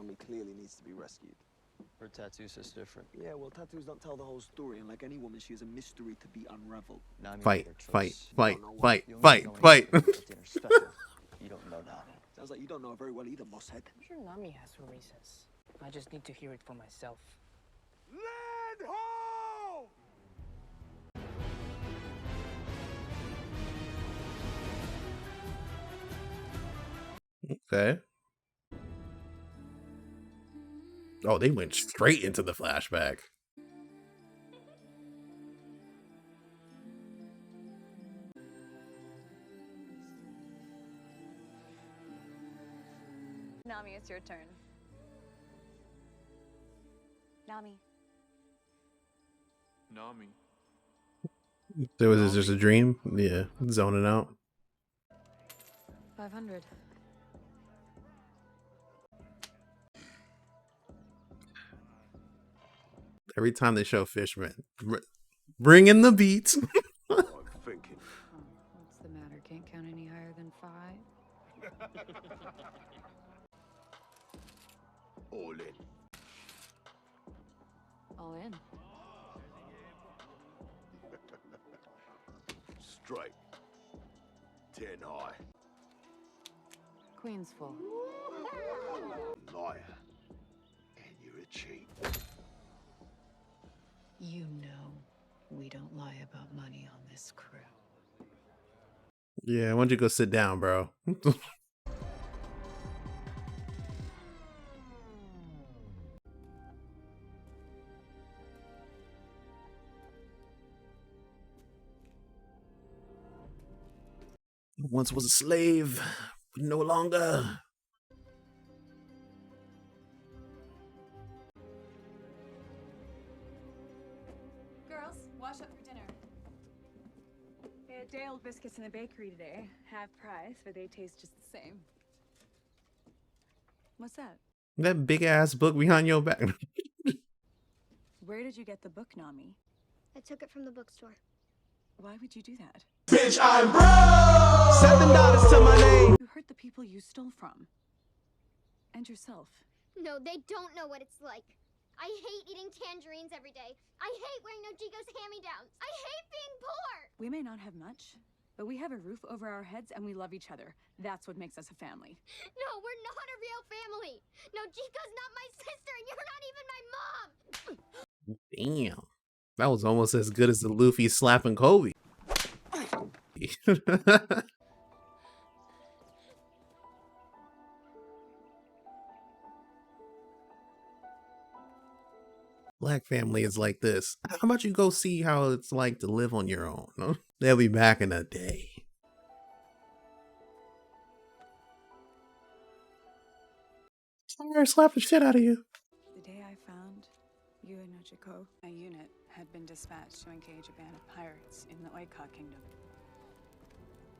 Nami clearly needs to be rescued. Her tattoo's just different. Yeah, well, tattoos don't tell the whole story, and like any woman, she is a mystery to be unraveled. Nami Fight, made her fight, choice. fight, don't know why. fight, You only fight, know when fight. you're at dinner special. You don't know Nami. Sounds like you don't know her very well either, Mosshead. I'm sure Nami has her reasons. I just need to hear it for myself. Land ho! Okay. Oh, they went straight into the flashback. Nami, it's your turn. Nami. Nami. So was this just a dream? Yeah, zoning out. 500. Every time they show Fishman, bring in the beats. I'm thinking. Oh, what's the matter? Can't count any higher than 5? All in. All in. Straight. 10 high. Queen's full. Liar. And you're a cheat. You know we don't lie about money on this crew. Yeah, why don't you go sit down, bro? Once was a slave, but no longer. Girls, wash up for dinner. They had day-old biscuits in the bakery today. Half price, but they taste just the same. What's that? That big ass book behind your back. Where did you get the book, Nami? I took it from the bookstore. Why would you do that? Bitch, I'm broke! $7 to my name! You hurt the people you stole from. And yourself. No, they don't know what it's like. I hate eating tangerines every day. I hate wearing no Chico's hand-me-downs. I hate being poor! We may not have much, but we have a roof over our heads and we love each other. That's what makes us a family. No, we're not a real family. No, Chico's not my sister and you're not even my mom! Damn. That was almost as good as the Luffy slapping Kobe. Black family is like this. How about you go see how it's like to live on your own? Huh? They'll be back in a day. Sorry, slap the shit out of you. The day I found you and Nochiko, my unit had been dispatched to engage a band of pirates in the Oika Kingdom.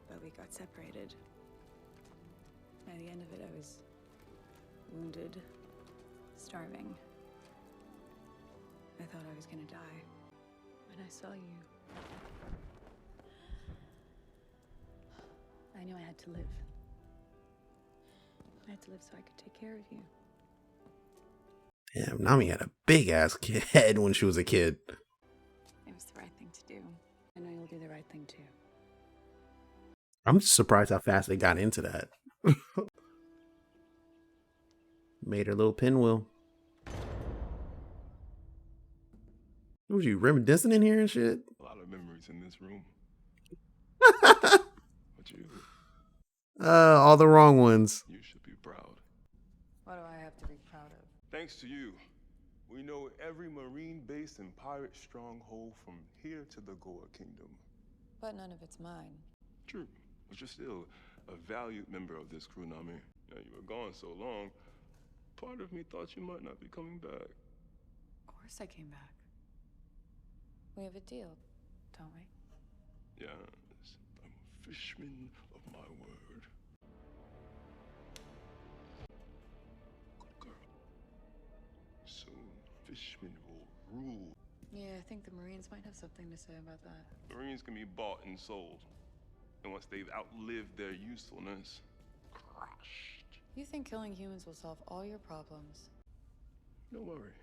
But we got separated. By the end of it, I was wounded, starving. I thought I was gonna die. When I saw you, I knew I had to live. I had to live so I could take care of you. Damn, Nami had a big ass head when she was a kid. It was the right thing to do. I know you'll do the right thing too. I'm just surprised how fast they got into that. Made her little pinwheel. Was you reminiscing in here and shit? A lot of memories in this room. But you All the wrong ones. should be proud. What do I have to be proud of? Thanks to you, we know every marine base and pirate stronghold from here to the Goa Kingdom. But none of it's mine. True, but you're still a valued member of this crew, Nami. Now, you were gone so long, part of me thought you might not be coming back. Of course I came back. We have a deal, don't we? Yes, I'm a fishman of my word. Good girl. Soon, fishmen will rule. Yeah, I think the Marines might have something to say about that. Marines can be bought and sold. And once they've outlived their usefulness, crushed. You think killing humans will solve all your problems? Don't worry.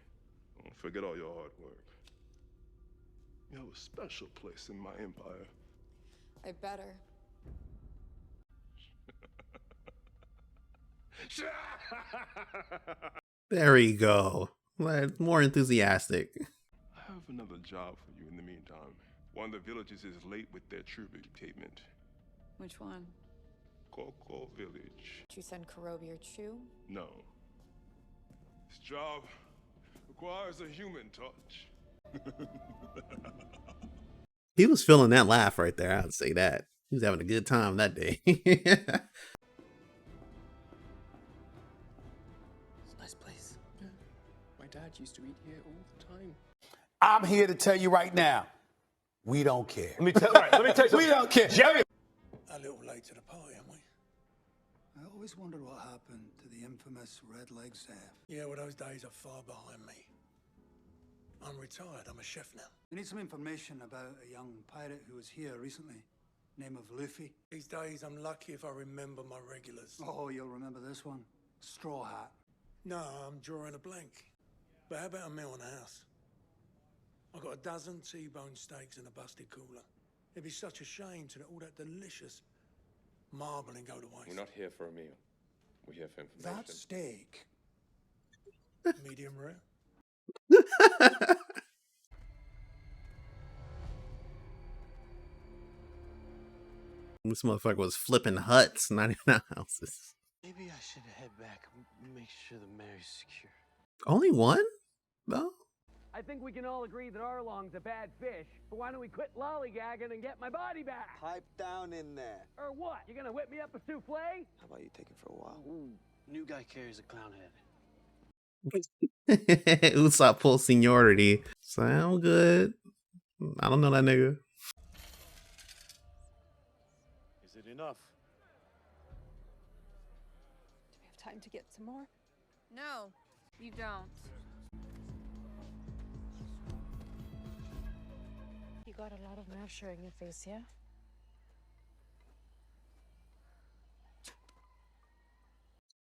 Don't forget all your hard work. You have a special place in my empire. I better. There we go. Like, more enthusiastic. I have another job for you in the meantime. One of the villages is late with their tribute payment. Which one? Coco Village. Did you send Kurobi or Chu? No. This job requires a human touch. He was feeling that laugh right there. I'd say that. He was having a good time that day. It's a nice place. Yeah. My dad used to eat here all the time. I'm here to tell you right now, we don't care. Let me tell you something. We don't care. Jerry! A little late to the party, aren't we? I always wondered what happened to the infamous Red Leg Chef. Yeah, well, those days are far behind me. I'm retired. I'm a chef now. We need some information about a young pirate who was here recently. Name of Luffy. These days, I'm lucky if I remember my regulars. Oh, you'll remember this one. Straw Hat. No, I'm drawing a blank. But how about a meal in the house? I've got a dozen T-bone steaks in a busted cooler. It'd be such a shame to let all that delicious marbling go to waste. We're not here for a meal. We're here for information. That steak. Medium rare. This motherfucker was flipping huts, not even houses. Maybe I should head back and make sure the mayor's secure. Only one? No? I think we can all agree that Arlong's a bad fish, but why don't we quit lollygagging and get my body back? Pipe down in there. Or what? You gonna whip me up a souffle? How about you take it for a while? Ooh, new guy carries a clown head. Usopp full seniority. Sound good. I don't know that nigga. Is it enough? Do we have time to get some more? No, you don't. You got a lot of moisture in your face, yeah?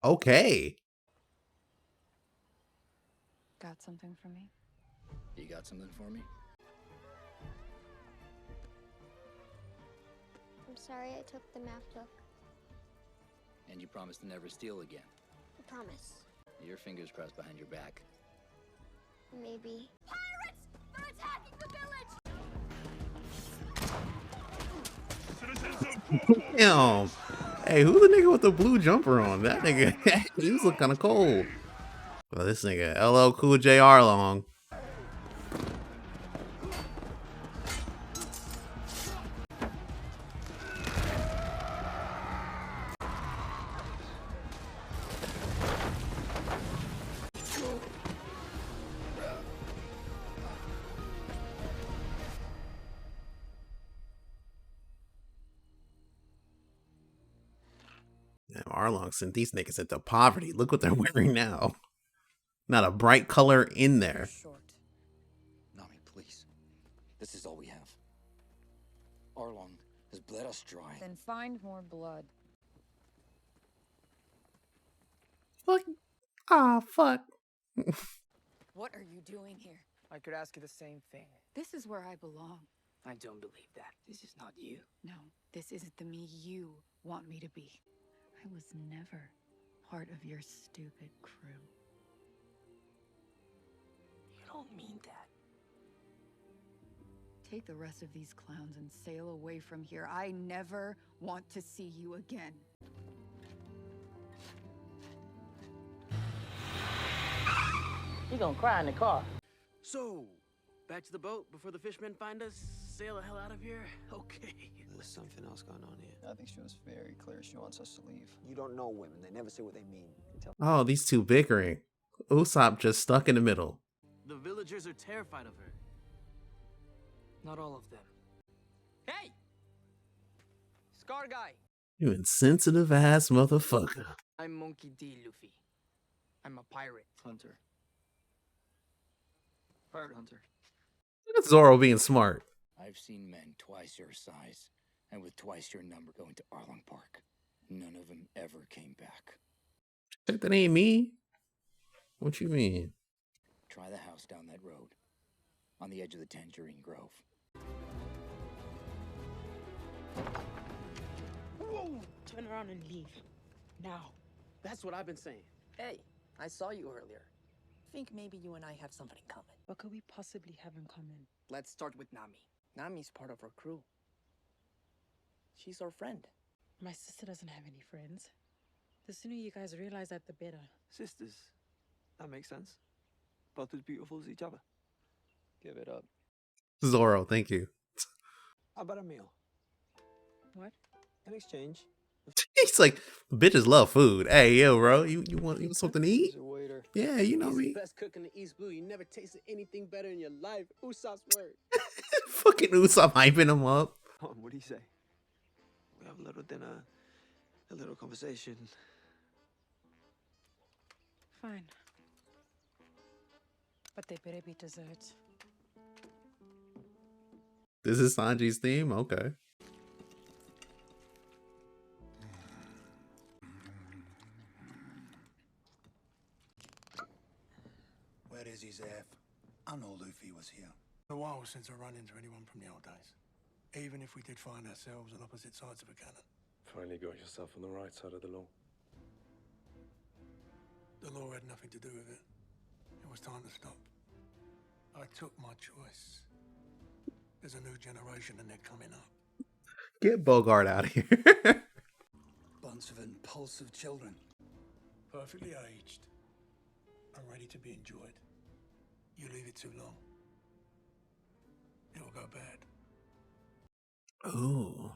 Okay. Got something for me? You got something for me? I'm sorry I took the math book. And you promised to never steal again. I promise. Your fingers crossed behind your back. Maybe. Pirates! They're attacking the village! Damn. Hey, who's the nigga with the blue jumper on? That nigga, he was looking kind of cold. Well, this nigga, LL Cool J Arlong. Damn, Arlong sent these niggas into poverty. Look what they're wearing now. Not a bright color in there. Short. Nami, please. This is all we have. Arlong has bled us dry. Then find more blood. Fuck. Ah, fuck. What are you doing here? I could ask you the same thing. This is where I belong. I don't believe that. This is not you. No, this isn't the me you want me to be. I was never part of your stupid crew. You don't mean that. Take the rest of these clowns and sail away from here. I never want to see you again. He gonna cry in the car. So, back to the boat before the fishmen find us? Sail the hell out of here? Okay. There's something else going on here. I think she was very clear she wants us to leave. You don't know women. They never say what they mean. Oh, these two bickering. Usopp just stuck in the middle. The villagers are terrified of her. Not all of them. Hey! Scar guy. You insensitive ass motherfucker. I'm Monkey D. Luffy. I'm a pirate. Hunter. Pirate hunter. Look at Zoro being smart. I've seen men twice your size and with twice your number going to Arlong Park. None of them ever came back. That ain't me. What you mean? Try the house down that road, on the edge of the Tangerine Grove. Whoa! Turn around and leave. Now. That's what I've been saying. Hey, I saw you earlier. Think maybe you and I have something in common. What could we possibly have in common? Let's start with Nami. Nami's part of our crew. She's our friend. My sister doesn't have any friends. The sooner you guys realize that, the better. Sisters. That makes sense. Both as beautiful as each other. Give it up. Zoro, thank you. How about a meal? What? In exchange. He's like, bitches love food. Hey, yo, bro, you want something to eat? He's a waiter. Yeah, you know He's me. the best cook in the East Blue. You never tasted anything better in your life. Usopp's word. Fucking Usopp hyping him up. What do you say? We have a little dinner, a little conversation. Fine. But they better be desserts. This is Sanji's theme? Okay. Where is he, Zeph? I know Luffy was here. A while since I run into anyone from the old days. Even if we did find ourselves on opposite sides of a cannon. Finally got yourself on the right side of the law. The law had nothing to do with it. It was time to stop. I took my choice. There's a new generation and they're coming up. Get Bogart out of here. Bunch of impulsive children. Perfectly aged. And ready to be enjoyed. You leave it too long. It'll go bad. Ooh.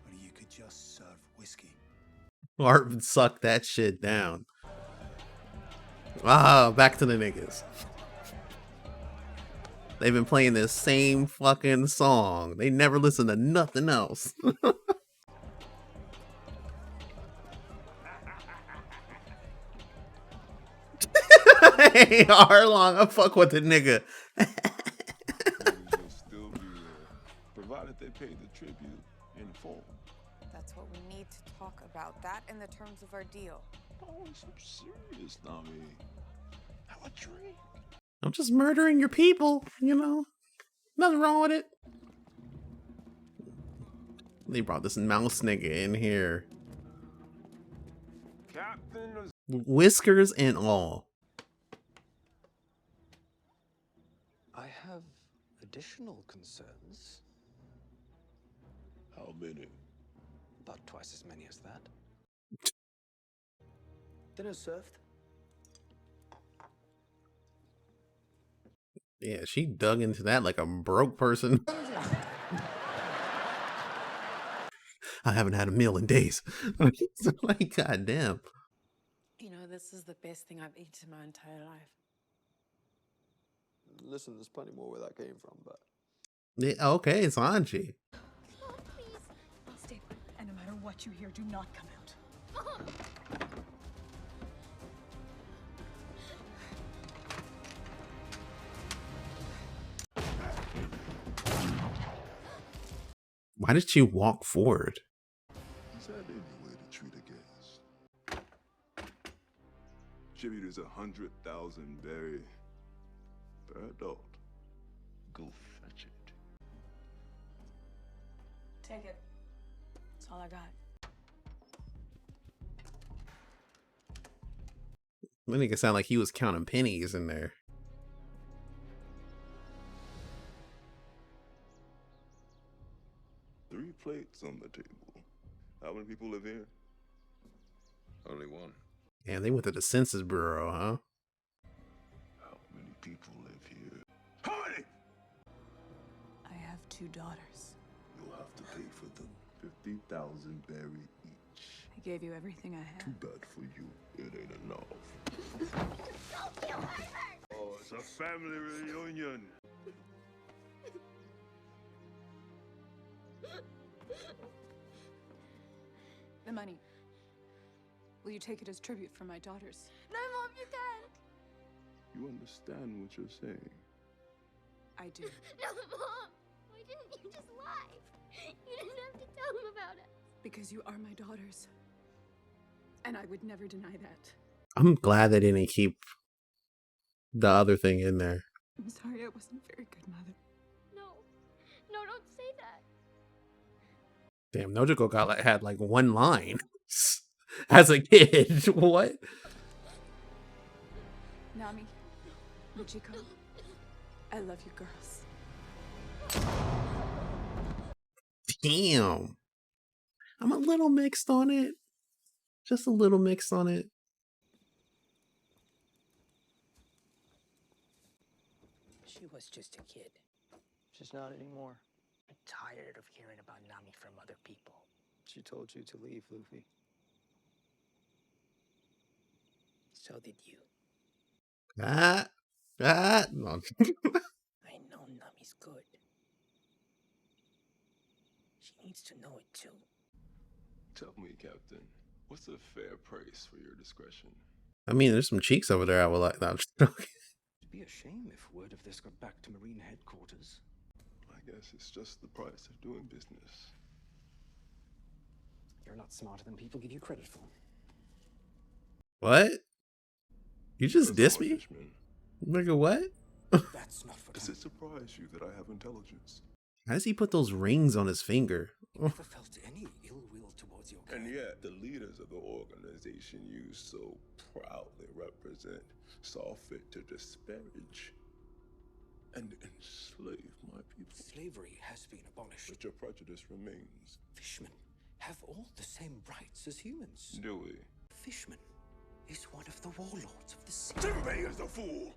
Or you could just serve whiskey. Art suck that shit down. Ah, back to the niggas. They've been playing this same fucking song. They never listen to nothing else. Hey, Arlong, I fuck with the nigga. You'll still be there, provided they pay the tribute in full. That's what we need to talk about. That and the terms of our deal. Oh, I'm serious, Nami. Have a drink. I'm just murdering your people, you know? Nothing wrong with it. They brought this mouse nigga in here. Captain of... Whiskers and all. I have additional concerns. How many? About twice as many as that. Dinner served. Yeah, she dug into that like a broke person. I haven't had a meal in days. Like, goddamn. You know, this is the best thing I've eaten in my entire life. Listen, there's plenty more where that came from, but... Yeah, okay, it's Anji. Stay put, and no matter what you hear, do not come out. Why did she walk forward? Is that any way to treat a guest? Tribute is 100,000 berry per adult. Go fetch it. Take it. That's all I got. That nigga sound like he was counting pennies in there. Three plates on the table. How many people live here? Only one. Yeah, they went to the Census Bureau, huh? How many people live here? How many? I have 2 daughters. You'll have to pay for them. 50,000 berry each. I gave you everything I Too had. bad for you. It ain't enough. Oh, it's a family reunion. The money. Will you take it as tribute for my daughters? No, Mom, you can't. You understand what you're saying? I do. No, Mom. Why didn't you just lie? You didn't have to tell him about it. Because you are my daughters. And I would never deny that. I'm glad they didn't keep the other thing in there. I'm sorry I wasn't a very good mother. No. No, don't say that. Damn, Nojiko had like one line as a kid. What? Nami, Michiko, I love you girls. Damn. I'm a little mixed on it. Just a little mixed on it. She was just a kid. She's not anymore. I'm tired of hearing about Nami from other people. She told you to leave, Luffy. So did you. No. I know Nami's good. She needs to know it too. Tell me, Captain, what's a fair price for your discretion? I mean, there's some cheeks over there I would like. No, I'm just joking. It'd be a shame if word of this got back to Marine headquarters. I guess it's just the price of doing business. You're a lot smarter than people give you credit for. What? You just diss me? Nigga, what? That's not what. Does it surprise you that I have intelligence? How does he put those rings on his finger? Never felt any ill will towards your kind. And yet, the leaders of the organization you so proudly represent saw fit to disparage and enslave my people. Slavery has been abolished. But your prejudice remains. Fishmen have all the same rights as humans. Do we? Fishman is one of the warlords of the sea. Jimbei is a fool!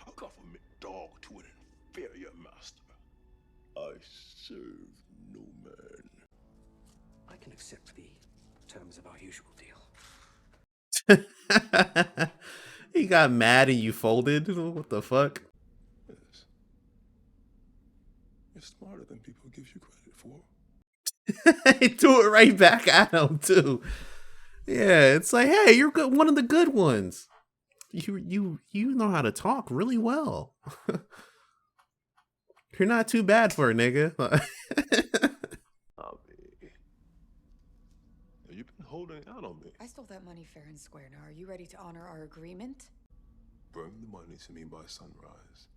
A government dog to an inferior master. I serve no man. I can accept the terms of our usual deal. He got mad and you folded? What the fuck? Yes. You're smarter than people give you credit for. He threw it right back at him too. Yeah, it's like, hey, you're good, one of the good ones. You know how to talk really well. You're not too bad for a nigga. You've been holding out on me. I stole that money fair and square. Now, are you ready to honor our agreement? Bring the money to me by sunrise,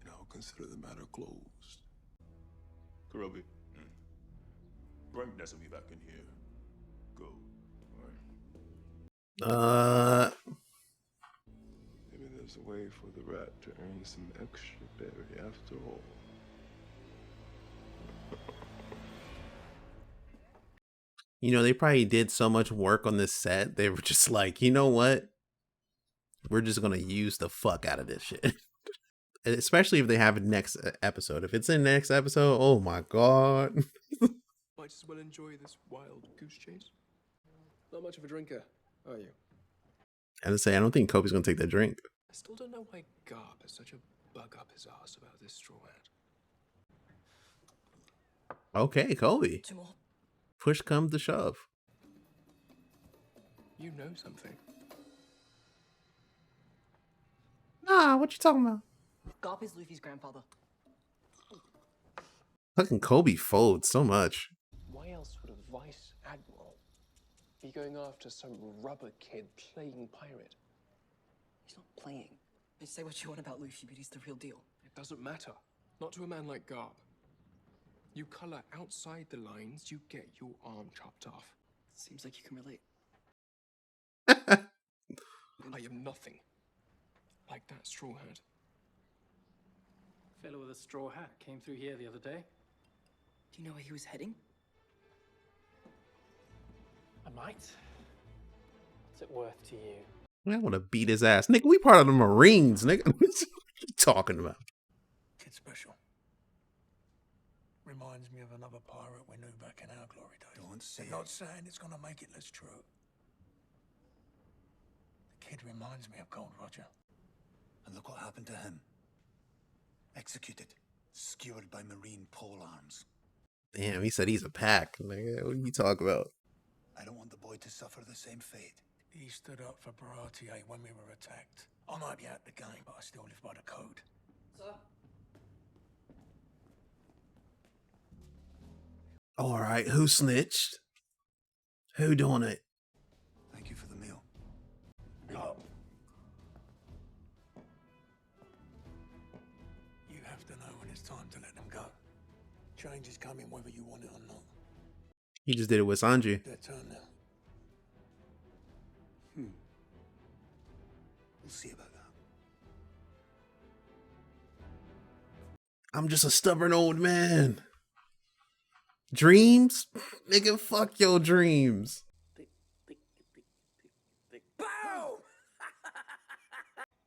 and I'll consider the matter closed. Kurobi, bring Nesumi back in here. Go. Maybe there's a way for the rat to earn some extra berry after all. You know, they probably did so much work on this set. They were just like, you know what? We're just going to use the fuck out of this shit. Especially if they have a next episode. If it's in the next episode, oh my God. Might as well enjoy this wild goose chase. Not much of a drinker, are you? And to say, I don't think Kobe's going to take that drink. I still don't know why Garp has such a bug up his ass about this straw hat. Okay, Kobe. 2 more. Push comes to shove. You know something. Nah, what you talking about? Garp is Luffy's grandfather. Fucking Kobe folds so much. Why else would a vice admiral be going after some rubber kid playing pirate? He's not playing. You say what you want about Luffy, but he's the real deal. It doesn't matter. Not to a man like Garp. You color outside the lines, you get your arm chopped off. Seems like you can relate. I am nothing like that straw hat. Fellow with a straw hat came through here the other day. Do you know where he was heading? I might. What's it worth to you? I want to beat his ass. Nigga, we part of the Marines, nigga. What you talking about? Kid special. Reminds me of another pirate we knew back in our glory days. Don't say I'm not saying it's gonna make it less true. The kid reminds me of Gold Roger. And look what happened to him. Executed. Skewered by Marine pole arms. Damn, he said he's a pack. Nigga, what are you talking about? I don't want the boy to suffer the same fate. He stood up for Baratier when we were attacked. I might be out the game, but I still live by the code. Sir? All right, who snitched? Who doing it? Thank you for the meal. No. You have to know when it's time to let them go. Change is coming whether you want it or not. He just did it with Sanji. Their turn now. We'll see about that. I'm just a stubborn old man. Dreams? Nigga, fuck your dreams. Boom!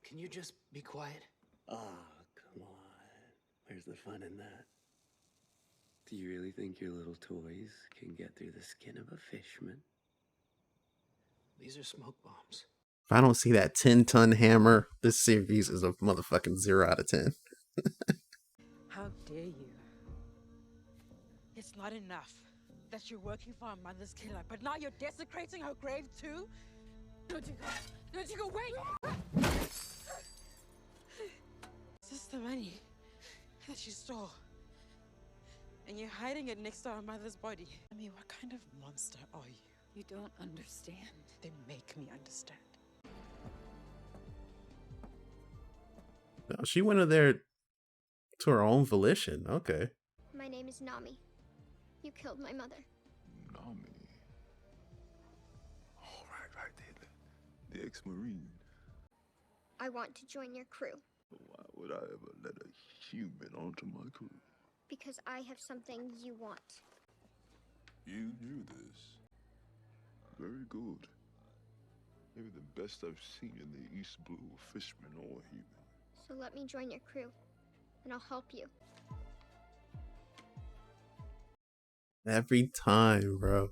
Can you just be quiet? Ah, come on. Where's the fun in that? Do you really think your little toys can get through the skin of a fishman? These are smoke bombs. If I don't see that 10-ton hammer, this series is a motherfucking 0 out of 10. How dare you? It's not enough that you're working for our mother's killer, but now you're desecrating her grave too? Don't you go, wait! Is this the money that she stole? And you're hiding it next to our mother's body. I mean, what kind of monster are you? You don't understand. Then make me understand. No, she went in there to her own volition. Okay. My name is Nami. You killed my mother. Nami. Oh, right there. The ex-Marine. I want to join your crew. Why would I ever let a human onto my crew? Because I have something you want. You knew this. Very good. Maybe the best I've seen in the East Blue, fisherman or human. So let me join your crew, and I'll help you. Every time, bro.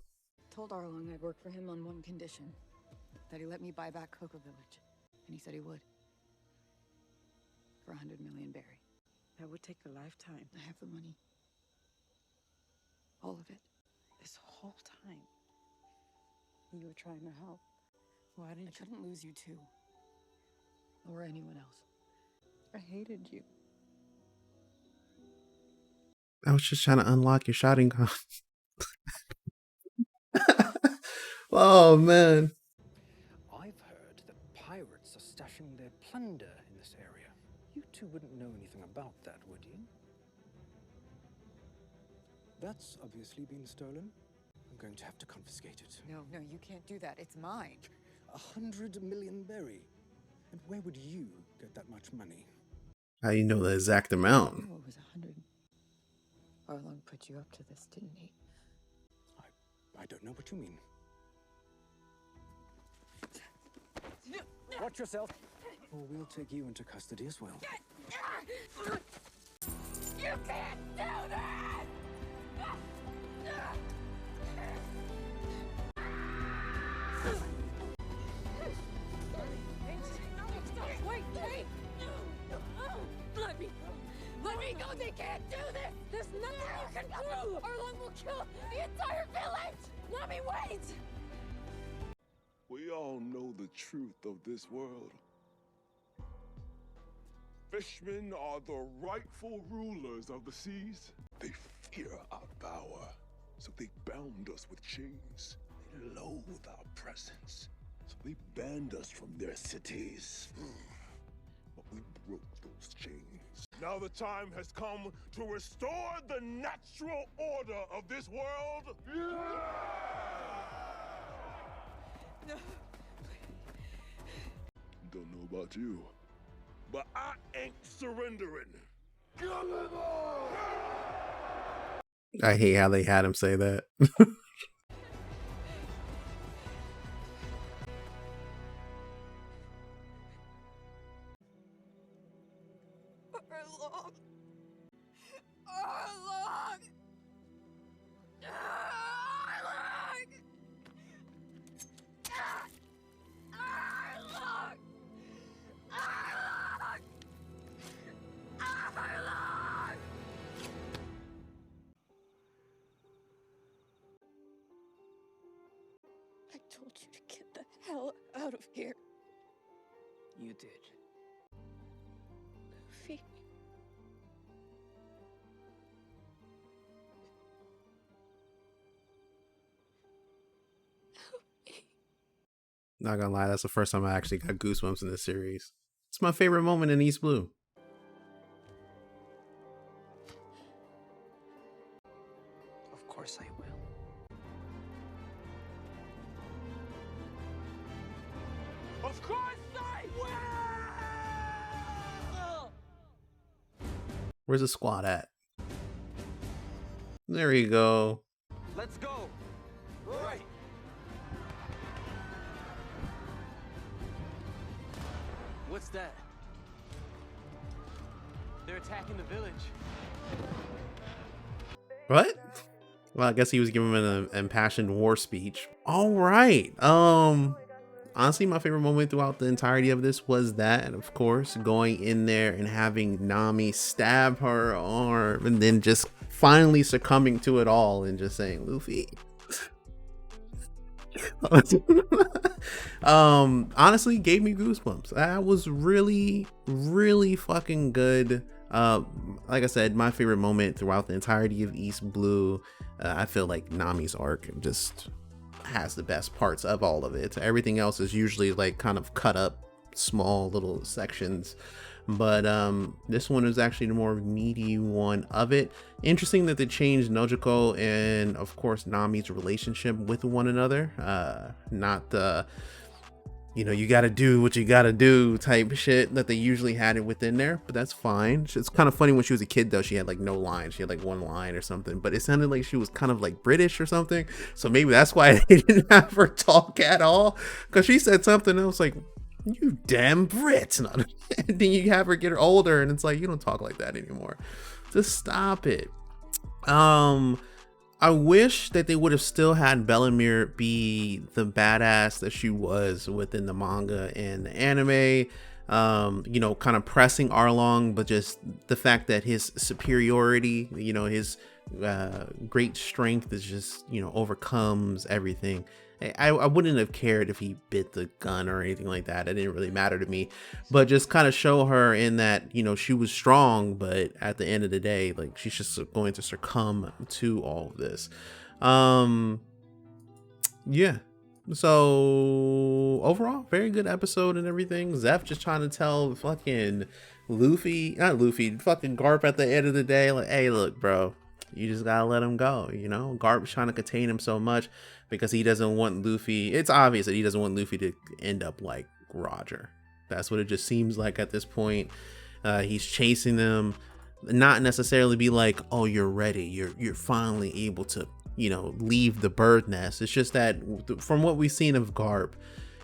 Told Arlong I'd work for him on one condition. That he let me buy back Cocoa Village. And he said he would. For 100 million berry. That would take a lifetime. I have the money. All of it. This whole time, you were trying to help. Why didn't I couldn't lose you too. Or anyone else. I hated you. I was just trying to unlock your shouting gun. Oh, man. I've heard that pirates are stashing their plunder in this area. You two wouldn't know anything about that, would you? That's obviously been stolen. I'm going to have to confiscate it. No, you can't do that. It's mine. 100 million berry. And where would you get that much money? How you know the exact amount? No, it was 100. Arlong put you up to this, didn't he? I don't know what you mean. Watch yourself, or we'll take you into custody as well. You can't do that! Wait! Let me go! They can't do this! There's nothing you can do! Arlong will kill the entire village! Nami, wait! We all know the truth of this world. Fishmen are the rightful rulers of the seas. They fear our power, so they bound us with chains. They loathe our presence, so they banned us from their cities. But we broke those chains. Now the time has come to restore the natural order of this world. No. Don't know about you, but I ain't surrendering. I hate how they had him say that. Arlong! Arlong! Arlong! Arlong! Arlong! Arlong! I told you to get the hell out of here. You did. Not gonna lie, that's the first time I actually got goosebumps in this series. It's my favorite moment in East Blue. Of course I will. Of course I will! Where's the squad at? There you go. Let's go. Right. What's that? They're attacking the village. What? Well, I guess he was giving an impassioned war speech. All right. Honestly, my favorite moment throughout the entirety of this was that, and of course, going in there and having Nami stab her arm and then just finally succumbing to it all and just saying, Luffy. Honestly, gave me goosebumps. That was really, really fucking good. Like I said, my favorite moment throughout the entirety of East Blue. I feel like Nami's arc just has the best parts of all of it. Everything else is usually like kind of cut up small little sections, but this one is actually the more meaty one of it. Interesting that they changed Nojiko and of course Nami's relationship with one another. Not the, you know, you gotta do what you gotta do type shit that they usually had it within there, but that's fine. It's kind of funny when she was a kid though, she had like no lines, she had like one line or something, but it sounded like she was kind of like British or something, so maybe that's why they didn't have her talk at all, because she said something else like, you damn Brit. And then you have her get her older and it's like, you don't talk like that anymore. Just stop it. I wish that they would have still had Bellamere be the badass that she was within the manga and the anime. You know, kind of pressing Arlong, but just the fact that his superiority, you know, his great strength is just, you know, overcomes everything. I wouldn't have cared if he bit the gun or anything like that. It didn't really matter to me, but just kind of show her in that, you know, she was strong, but at the end of the day, like, she's just going to succumb to all of this. Yeah. So overall, very good episode and everything. Zeph just trying to tell fucking fucking Garp at the end of the day, like, hey, look, bro, you just gotta let him go. You know, Garp's trying to contain him so much because he doesn't want Luffy. It's obvious that he doesn't want Luffy to end up like Roger. That's what it just seems like at this point. He's chasing them, not necessarily be like, oh, you're ready. You're finally able to, you know, leave the bird nest. It's just that from what we've seen of Garp,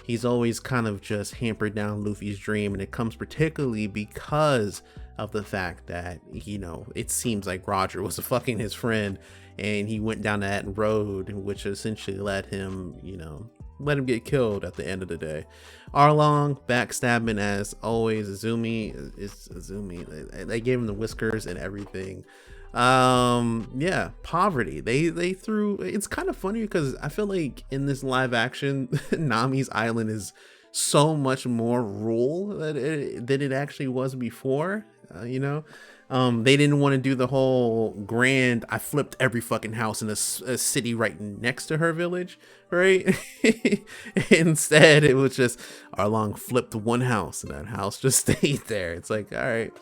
he's always kind of just hampered down Luffy's dream, and it comes particularly because of the fact that, you know, it seems like Roger was fucking his friend and he went down that road, which essentially let him, you know, let him get killed at the end of the day. Arlong backstabbing as always. Azumi is Azumi. They gave him the whiskers and everything. Yeah, poverty. They threw. It's kind of funny because I feel like in this live action, Nami's island is so much more rural than it actually was before. You know, they didn't want to do the whole grand, I flipped every fucking house in a city right next to her village, right? Instead, it was just Arlong flipped one house and that house just stayed there. It's like, all right.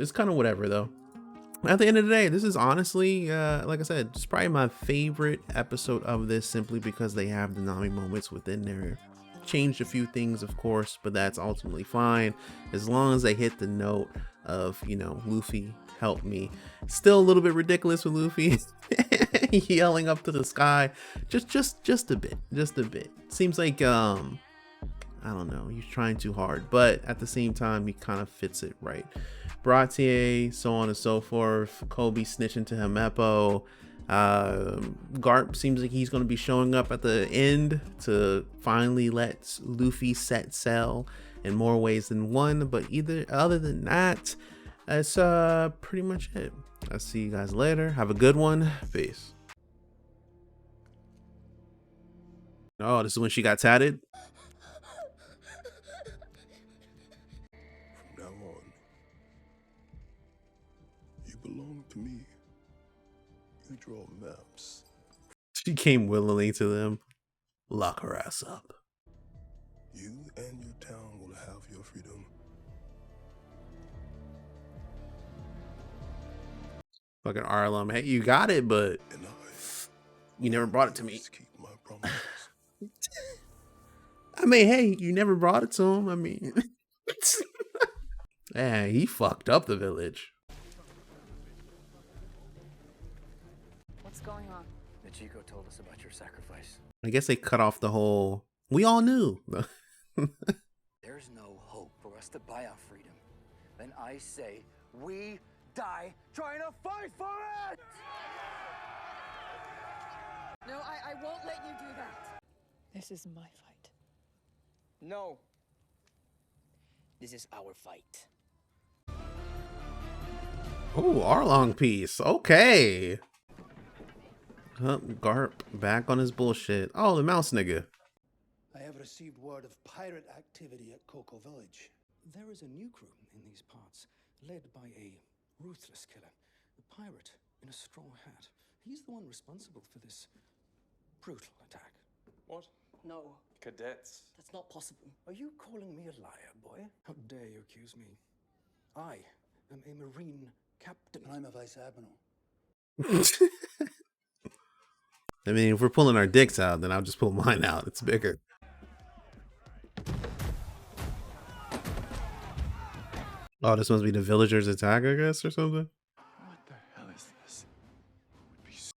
It's kind of whatever though. At the end of the day, this is honestly, like I said, it's probably my favorite episode of this, simply because they have the Nami moments within there. Changed a few things, of course, but that's ultimately fine as long as they hit the note of, you know, Luffy, help me. Still a little bit ridiculous with Luffy yelling up to the sky, just a bit. Seems like I don't know, he's trying too hard, but at the same time, he kind of fits it right. Baratier, so on and so forth. Kobe snitching to Himepo. Garp seems like he's going to be showing up at the end to finally let Luffy set sail in more ways than one, but other than that, that's pretty much it. I'll see you guys later. Have a good one. Peace. Oh, this is when she got tatted. From now on, you belong to me. You draw maps. She came willingly to them. Lock her ass up. You and your town will have your freedom. Fucking Arlong, hey, you got it, but you never brought it to me. Keep my promises. I mean, hey, you never brought it to him. I mean, yeah, he fucked up the village. What's going on? Chico told us about your sacrifice. I guess they cut off the whole. We all knew. There's no hope for us to buy our freedom. Then I say we die trying to fight for it! No, I won't let you do that. This is my fight. No. This is our fight. Oh, Arlong piece. Okay. Garp back on his bullshit. Oh, the mouse nigga. I have received word of pirate activity at Coco Village. There is a new crew in these parts, led by a ruthless killer, a pirate in a straw hat. He's the one responsible for this brutal attack. What? No. Cadets? That's not possible. Are you calling me a liar, boy? How dare you accuse me? I am a Marine captain. I'm a Vice Admiral. I mean, if we're pulling our dicks out, then I'll just pull mine out. It's bigger. Oh, this must be the villagers' attack, I guess, or something? What the hell is this?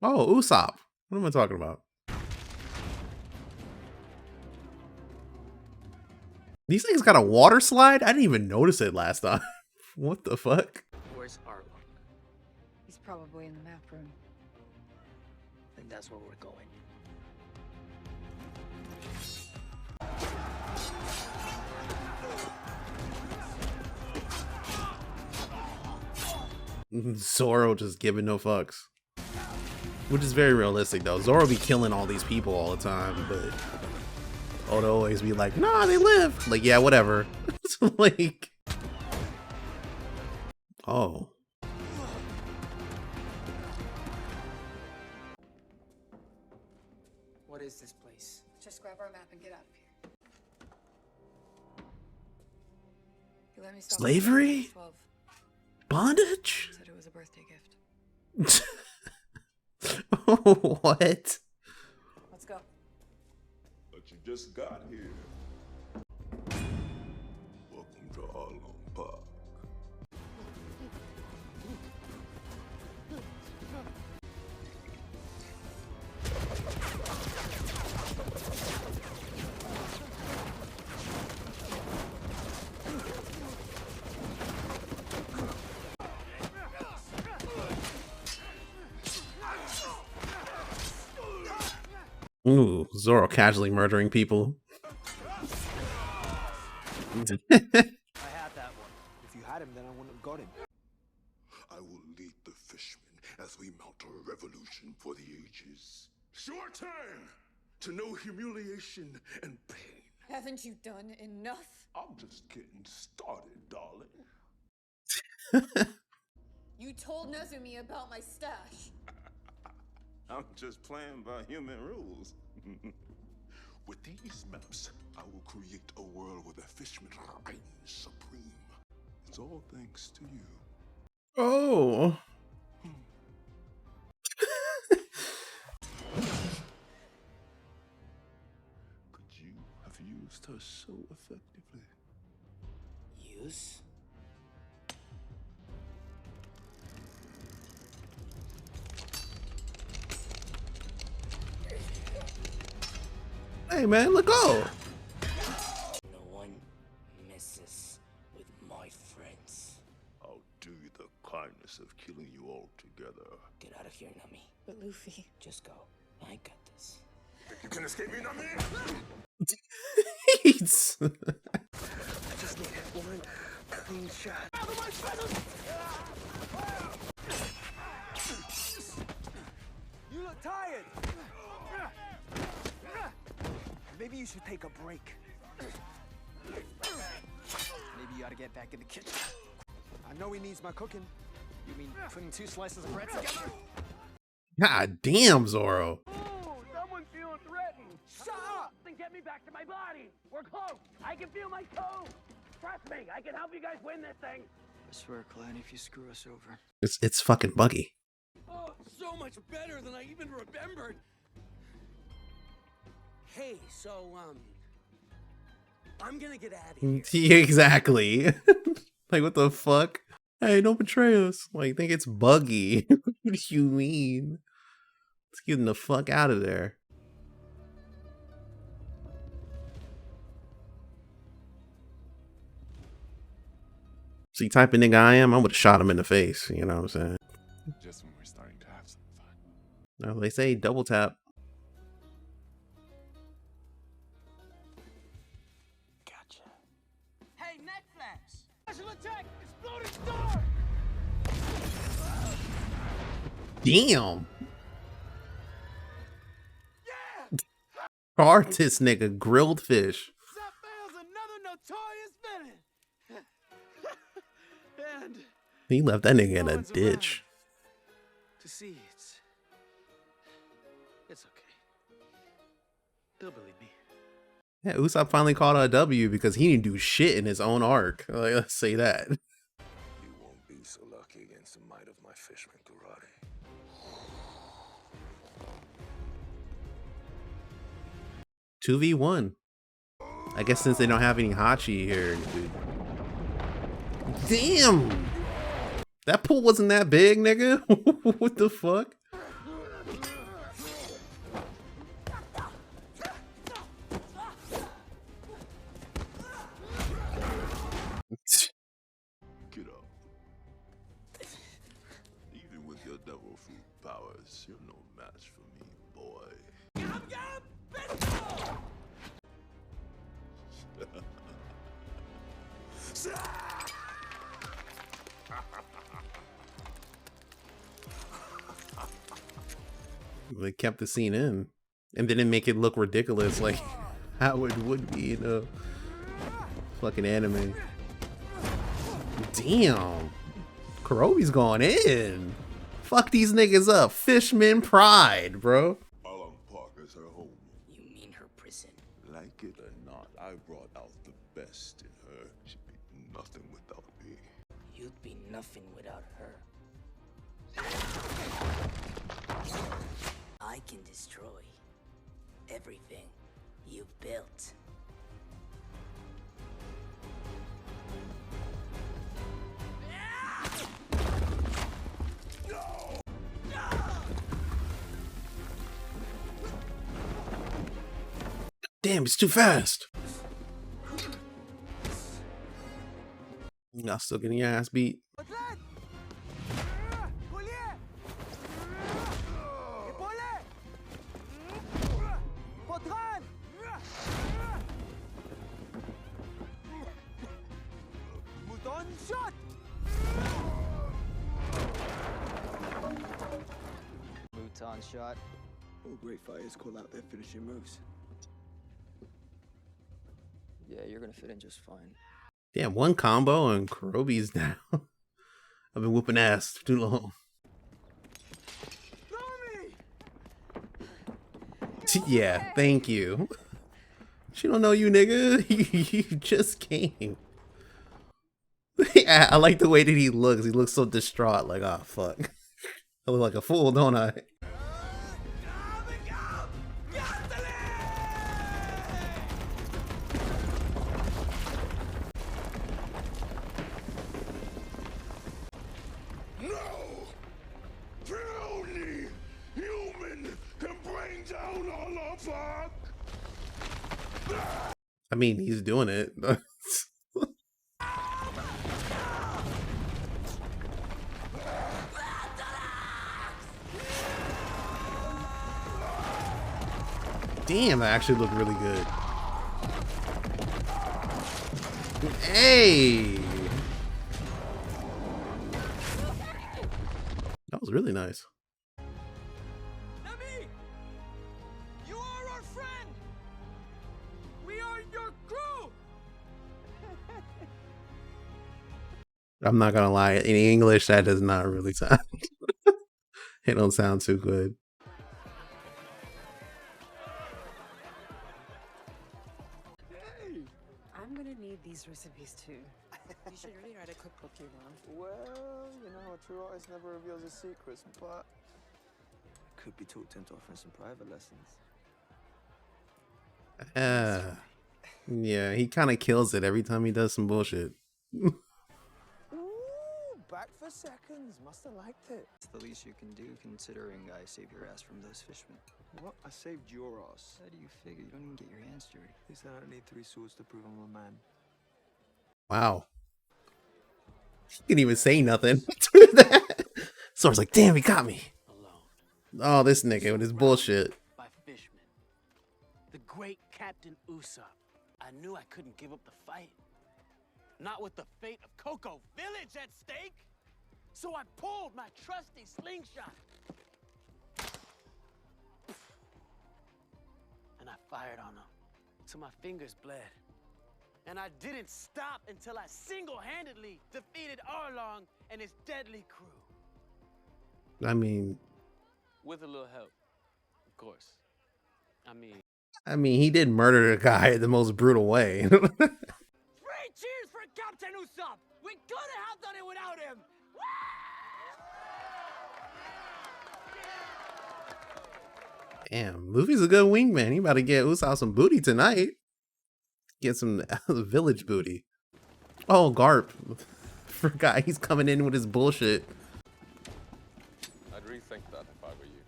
Oh, Usopp. What am I talking about? These things got a water slide? I didn't even notice it last time. What the fuck? Where's Arlong? He's probably in the map room. And that's where we're going. Zoro just giving no fucks. Which is very realistic though. Zoro be killing all these people all the time, but Oda always be like, nah, they live. Like, yeah, whatever. Like, oh. What is this place? Just grab our map and get out of here. You let me stop. Slavery? 12. Bondage? Said it was a birthday gift. What? Let's go. But you just got here. Welcome to Arlong Park. Ooh, Zoro casually murdering people. I had that one. If you had him, then I wouldn't have got him. I will lead the fishmen as we mount a revolution for the ages. It's your turn to know humiliation and pain. Haven't you done enough? I'm just getting started, darling. You told Nezumi about my stash. I'm just playing by human rules. With these maps, I will create a world where the fishmen reign supreme. It's all thanks to you. Oh. Could you have used her so effectively? Use? Hey man, let go. No one messes with my friends. I'll do you the kindness of killing you all together. Get out of here, Nami. But Luffy. Just go. I got this. Think you can escape me, Nami? He's... I just need one clean shot. Out of my presence! You look tired. Maybe you should take a break. Maybe you ought to get back in the kitchen. I know he needs my cooking. You mean putting 2 slices of bread together? God damn, Zoro. Ooh, someone's feeling threatened. Shut up! Then get me back to my body. We're close. I can feel my toe. Trust me, I can help you guys win this thing. I swear, Clyde, if you screw us over. It's fucking buggy. Oh, so much better than I even remembered. Hey, so, I'm gonna get out of here. Yeah, exactly. Like, what the fuck? Hey, don't betray us. Like, think it's buggy. What do you mean? Let's get him the fuck out of there. See, type of nigga I am, I would have shot him in the face. You know what I'm saying? Just when we're starting to have some fun. Now, they say double tap. Gotcha. Hey, Netflix! Special attack! Exploding star! Damn. Artist nigga, grilled fish. Another notorious villain! And He left that nigga in a one's ditch. to see it's okay. They'll believe me. Yeah, Usopp finally called a W because he didn't do shit in his own arc. Like, let's say that. You won't be so lucky against the might of my fishman karate. 2v1. I guess since they don't have any Hachi here, dude. Damn! That pool wasn't that big, nigga. What the fuck? Get up. Even with your devil fruit powers, you're no match for me, boy. They kept the scene in and didn't make it look ridiculous like how it would be in a fucking anime. Damn. Kurobe's going in. Fuck these niggas up. Fishman pride, bro. Arlong Park is her home. You mean her prison? Like it or not, I brought out the best in her. She'd be nothing without me. You'd be nothing without her. I can destroy everything you've built. Damn, it's too fast. Y'all still getting your ass beat. Mouton shot. All great fighters call out their finishing moves. Yeah, you're gonna fit in just fine. Damn, one combo and Kurobe's down. I've been whooping ass for too long. Yeah, thank you. She don't know you, nigga. You just came. Yeah, I like the way that he looks. He looks so distraught, like, oh, fuck. I look like a fool, don't I? I mean, he's doing it. Damn, that actually looked really good. Hey! That was really nice. Nami! You are our friend! We are your crew! I'm not gonna lie, in English that does not really sound it don't sound too good. I'm gonna need these recipes too. You should really write a cookbook, you know. Well, you know, a true artist never reveals his secrets, but I could be talked into offering some private lessons. Yeah, he kind of kills it every time he does some bullshit. Ooh, back for seconds. Must have liked it. It's the least you can do, considering I saved your ass from those fishmen. What? I saved your ass. How do you figure? You don't even get your hands dirty. He said I don't need 3 swords to prove I'm a man. Wow. He couldn't even say nothing. Sora's like, damn, he got me. Oh, this nigga with his bullshit. By fishmen. The great Captain Usopp. I knew I couldn't give up the fight. Not with the fate of Cocoa Village at stake. So I pulled my trusty slingshot. And I fired on him till my fingers bled. And I didn't stop until I single-handedly defeated Arlong and his deadly crew. I mean, With a little help, of course. I mean, he did murder the guy the most brutal way. 3 cheers for Captain Usopp! We couldn't have done it without him! Damn, Luffy's a good wingman. He about to get Usopp some booty tonight. Get some village booty. Oh, Garp. Forgot he's coming in with his bullshit. I'd rethink that if I were you.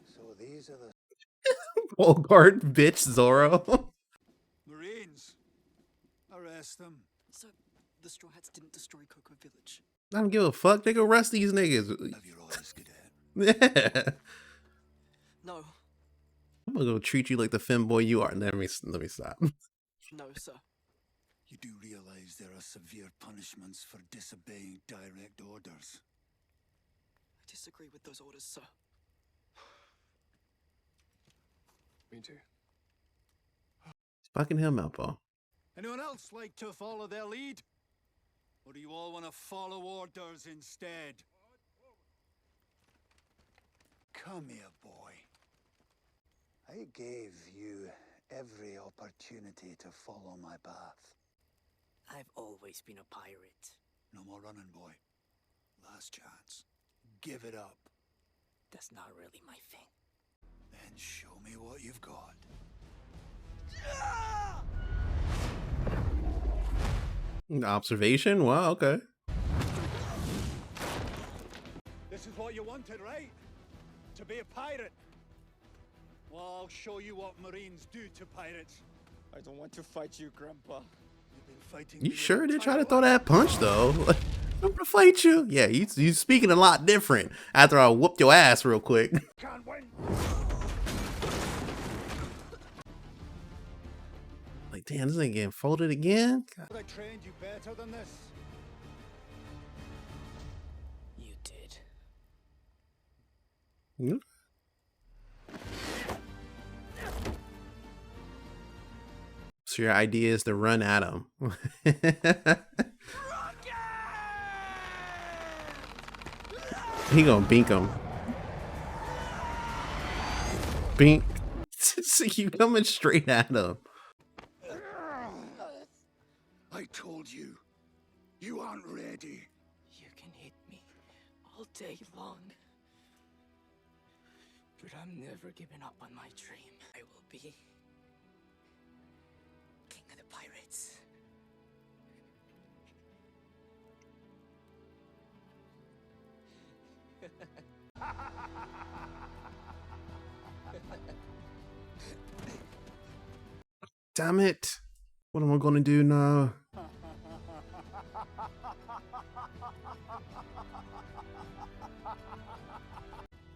So these are the Bogart, bitch, Zoro. Marines. Arrest them. So, the Straw Hats didn't destroy Cocoa Village. I don't give a fuck. They go arrest these niggas. Have your orders, Cadet. Yeah. No. I'm gonna go treat you like the femboy you are. Let me stop. No, sir. You do realize there are severe punishments for disobeying direct orders. I disagree with those orders, sir. Me too. Fucking him up, Paul. Anyone else like to follow their lead? Or do you all want to follow orders instead? Come here, boy. I gave you every opportunity to follow my path. I've always been a pirate. No more running, boy. Last chance. Give it up. That's not really my thing. Then show me what you've got. Observation? Wow, okay. This is what you wanted, right? To be a pirate. Well, I'll show you what Marines do to pirates. I don't want to fight you, Grandpa. You've been fighting You me sure your did try to entire throw that punch though. I'm gonna fight you. Yeah, you speaking a lot different after I whooped your ass real quick. Can't win. Like, damn, this ain't getting folded again. God. I trained you better than this. You did. Hmm? So your idea is to run at him. He gonna bink him. Bink. So you coming straight at him. I told you. You aren't ready. You can hit me all day long. But I'm never giving up on my dream. I will be king of the pirates. Damn it. What am I gonna do now?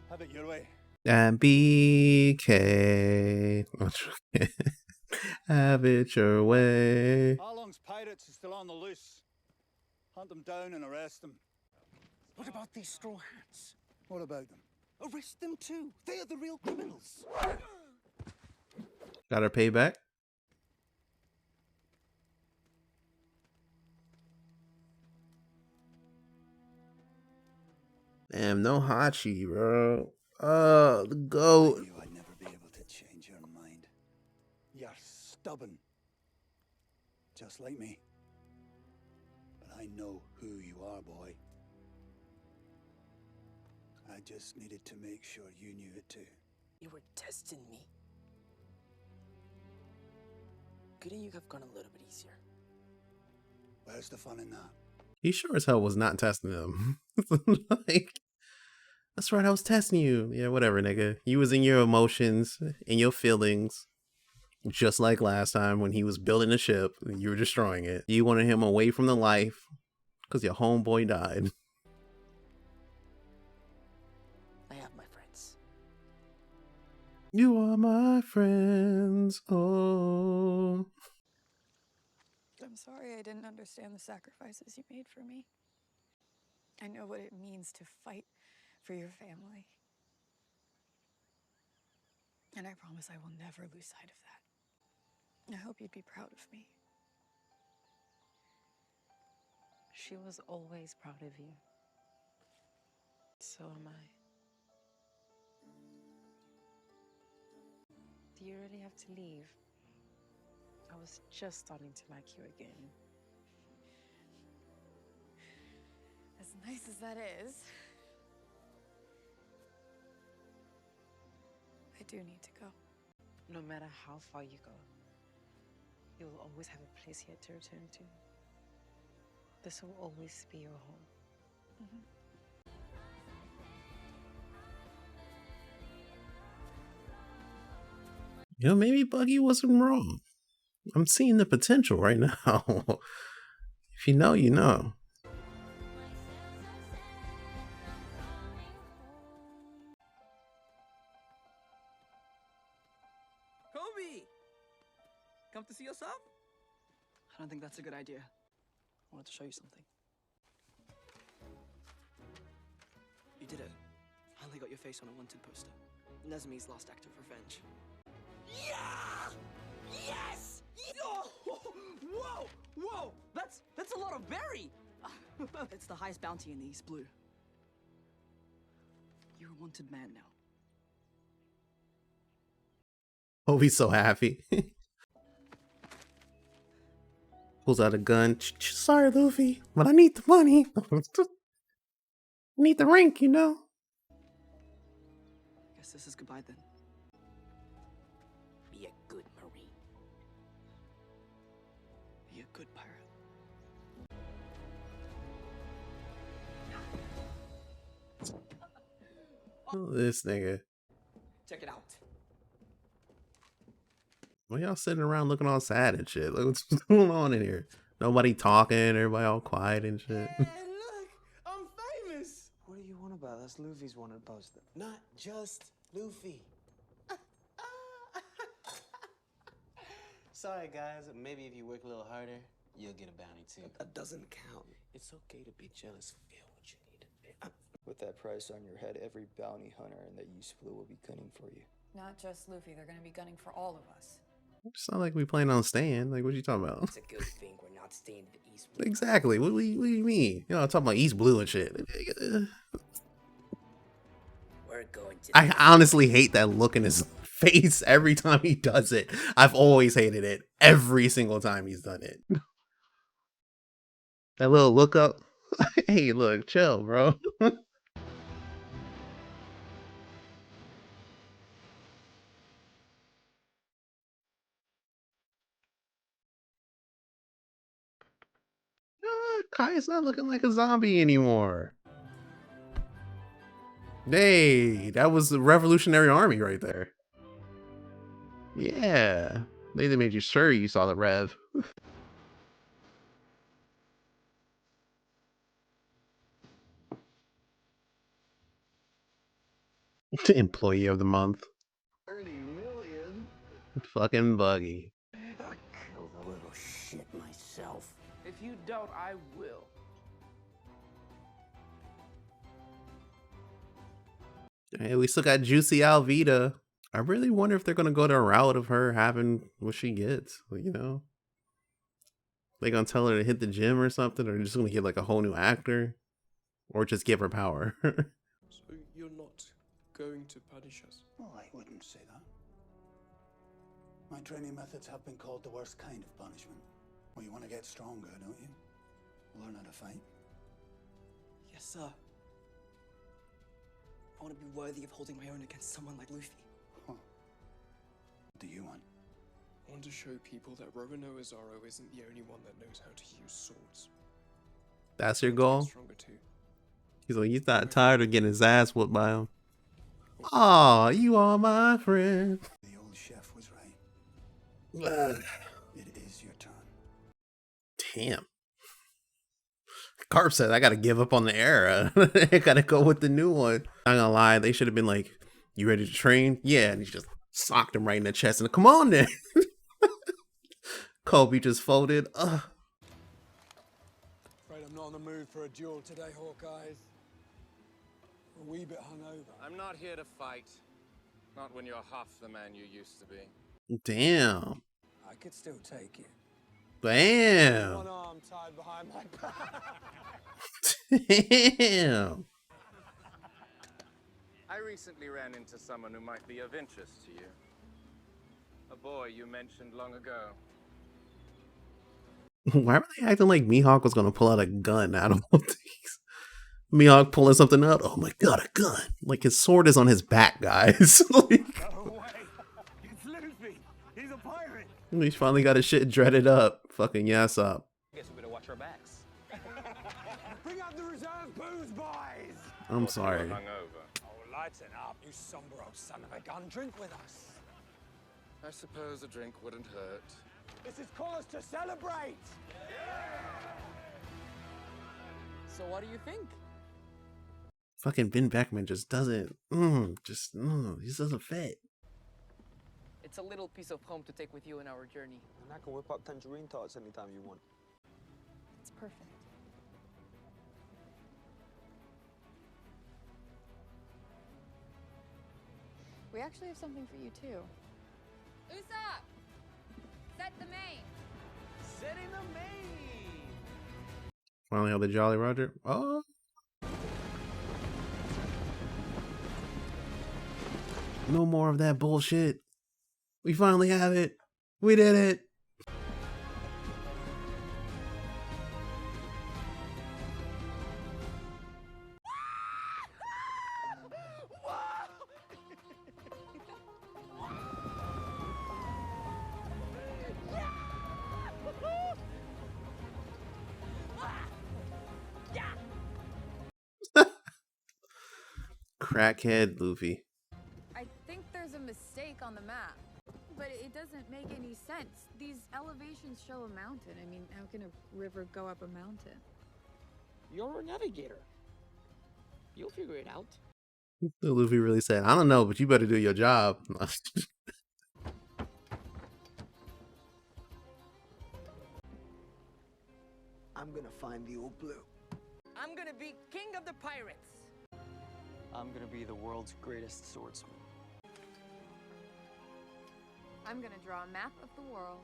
Have it your way. And BK. Have it your way. Arlong's pirates are still on the loose. Hunt them down and arrest them. What about these straw hats? What about them? Arrest them too. They are the real criminals. Got her payback. Damn, no Hachi, bro. Oh, the goat. I knew I'd never be able to change your mind. You're stubborn. just like me. But I know who you are, boy. I just needed to make sure you knew it too. You were testing me. Couldn't you have gone a little bit easier? Where's the fun in that? He sure as hell was not testing him. Like, that's right, I was testing you. Yeah, whatever, nigga. You was in your emotions, in your feelings. Just like last time when he was building a ship and you were destroying it. You wanted him away from the life because your homeboy died. I have my friends. You are my friends, oh. I'm sorry I didn't understand the sacrifices you made for me. I know what it means to fight for your family. And I promise I will never lose sight of that. I hope you'd be proud of me. She was always proud of you. So am I. Do you really have to leave? I was just starting to like you again. As nice as that is, I do need to go. No matter how far you go, you will always have a place here to return to. This will always be your home. You know, maybe Buggy wasn't wrong. I'm seeing the potential right now. If you know, you know. Kobe! Come to see yourself? I don't think that's a good idea. I wanted to show you something. You did it. Finally got your face on a wanted poster. Nezumi's last act of revenge. Yeah! Yes! Oh, whoa! Whoa! That's a lot of berry! It's the highest bounty in the East Blue. You're a wanted man now. Oh, he's so happy. Pulls out a gun. Sorry, Luffy, but I need the money. Need the rank, you know. Guess this is goodbye then. Be a good Marine. Be a good pirate. This nigga. Check it out. Why y'all sitting around looking all sad and shit? Like, what's going on in here? Nobody talking, everybody all quiet and shit. Hey, look! I'm famous! What do you want about? That's Luffy's wanted poster. Not just Luffy. Sorry, guys. Maybe if you work a little harder, you'll get a bounty too. That doesn't count. It's okay to be jealous. Feel what you need to feel. With that price on your head, every bounty hunter in the East Blue will be gunning for you. Not just Luffy, they're gonna be gunning for all of us. It's not like we plan on staying. Like, what you talking about? It's a good thing we're not staying in the East Blue. Exactly. What do you mean? You know, I'm talking about East Blue and shit. We're going to. I honestly hate that look in his face every time he does it. I've always hated it every single time he's done it. That little look up. Hey, look, chill, bro. Kai's not looking like a zombie anymore. Hey, that was the Revolutionary Army right there. Yeah, they made you sure you saw the Rev. Employee of the month. 30 million? Fucking Buggy. I killed a little shit myself. If you don't, I will. Hey, we still got Juicy Alvita. I really wonder if they're gonna go the route of her having what she gets. You know, they gonna tell her to hit the gym or something, or just gonna get like a whole new actor, or just give her power. So you're not going to punish us? Oh, I wouldn't say that. My training methods have been called the worst kind of punishment. Well, you want to get stronger, don't you? Learn how to fight. Yes, sir. I want to be worthy of holding my own against someone like Luffy. Huh. What do you want? I want to show people that Roronoa Zoro isn't the only one that knows how to use swords. That's your goal? Stronger too. He's like, he's not tired of getting his ass whooped by him. Aw, you are my friend. The old chef was right. It is your turn. Damn. Carp said, I gotta give up on the era. I gotta go with the new one. Not gonna lie, they should have been like, you ready to train? Yeah, and he just socked him right in the chest and come on then. Kobe just folded. Ugh. Afraid I'm not in the mood for a duel today, Hawkeyes. A wee bit hungover. I'm not here to fight. Not when you're half the man you used to be. Damn. I could still take it. Damn. One arm tied behind my back. Damn. I recently ran into someone who might be of interest to you. A boy you mentioned long ago. Why were they acting like Mihawk was gonna pull out a gun out of all these? Mihawk pulling something out. Oh my god, a gun! Like his sword is on his back, guys. Like, No way! It's Luffy! He's a pirate! he's finally got his shit dreaded up. Fucking yes up. Guess we better watch our backs. Bring out the reserve booze, boys! I'm sorry. Oh, lighten up, you somber old son of a gun. Drink with us. I suppose a drink wouldn't hurt. This is cause to celebrate! So what do you think? Fucking Ben Beckman just doesn't. He just doesn't fit. It's a little piece of home to take with you in our journey. And I can whip up tangerine tarts anytime you want. It's perfect. We actually have something for you too. Usopp! Set the main! Setting the main! Finally have the Jolly Roger. Oh. No more of that bullshit. We finally have it. We did it. Crackhead Luffy. I think there's a mistake on the map, but it doesn't make any sense. These elevations show a mountain. I mean, how can a river go up a mountain? You're a navigator. You'll figure it out. Luffy really said, I don't know, but you better do your job. I'm gonna find the old blue. I'm gonna be king of the pirates. I'm gonna be the world's greatest swordsman. I'm gonna draw a map of the world.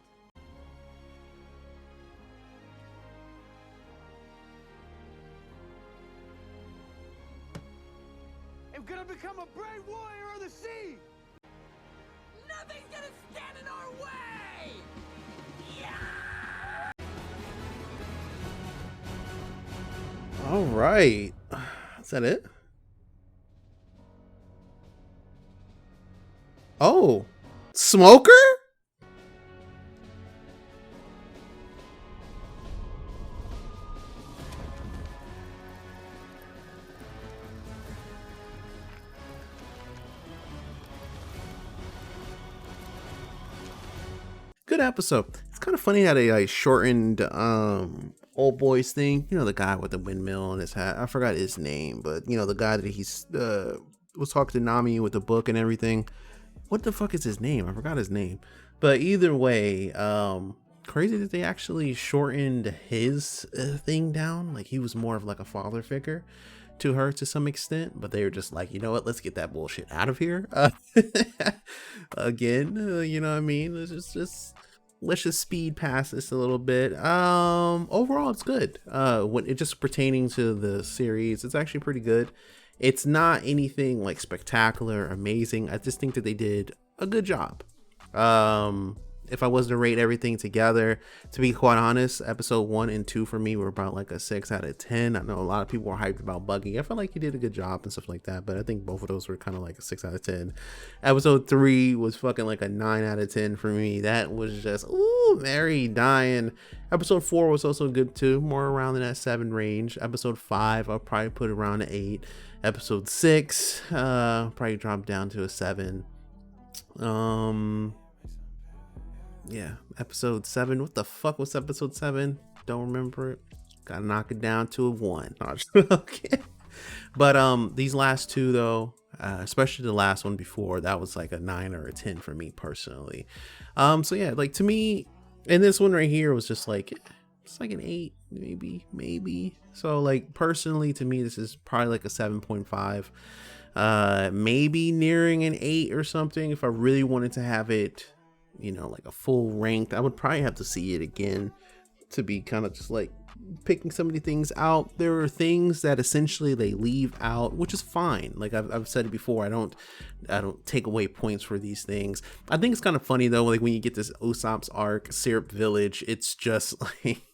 I'm gonna become a brave warrior of the sea! Nothing's gonna stand in our way! All right. Is that it? Oh, Smoker? Good episode. It's kind of funny how they like shortened old boy's thing. You know, the guy with the windmill on his hat. I forgot his name, but you know, the guy that he's was talking to Nami with the book and everything. What the fuck is his name? I forgot his name. But either way, crazy that they actually shortened his thing down. Like he was more of like a father figure to her to some extent, but they were just like, you know what, let's get that bullshit out of here. Again, you know what I mean? Let's just speed past this a little bit. Overall, it's good. When it just pertaining to the series, it's actually pretty good. It's not anything like spectacular, amazing. I just think that they did a good job. if I was to rate everything together, to be quite honest, episode 1 and 2 for me were about like a 6 out of 10. I know a lot of people were hyped about Buggy. I felt like he did a good job and stuff like that, but I think both of those were kind of like a 6 out of 10. Episode 3 was fucking like a 9 out of 10 for me. That was just, ooh, Mary dying. Episode 4 was also good too, more around in that 7 range. Episode 5, I'll probably put around an 8. Episode 6, probably dropped down to a 7. Yeah, episode 7. What the fuck was episode 7? Don't remember it. Gotta knock it down to a 1. Okay. But these last two though, especially the last one before, that was like a 9 or a 10 for me personally. So yeah, like to me, and this one right here was just like, it's like an 8, maybe. So like personally to me, this is probably like a 7.5, maybe nearing an 8 or something. If I really wanted to have it, you know, like a full ranked, I would probably have to see it again to be kind of just like picking some of the things out. There are things that essentially they leave out, which is fine. Like I've said it before, I don't take away points for these things. I think it's kind of funny though, like when you get this Usopp's arc, Syrup Village, it's just like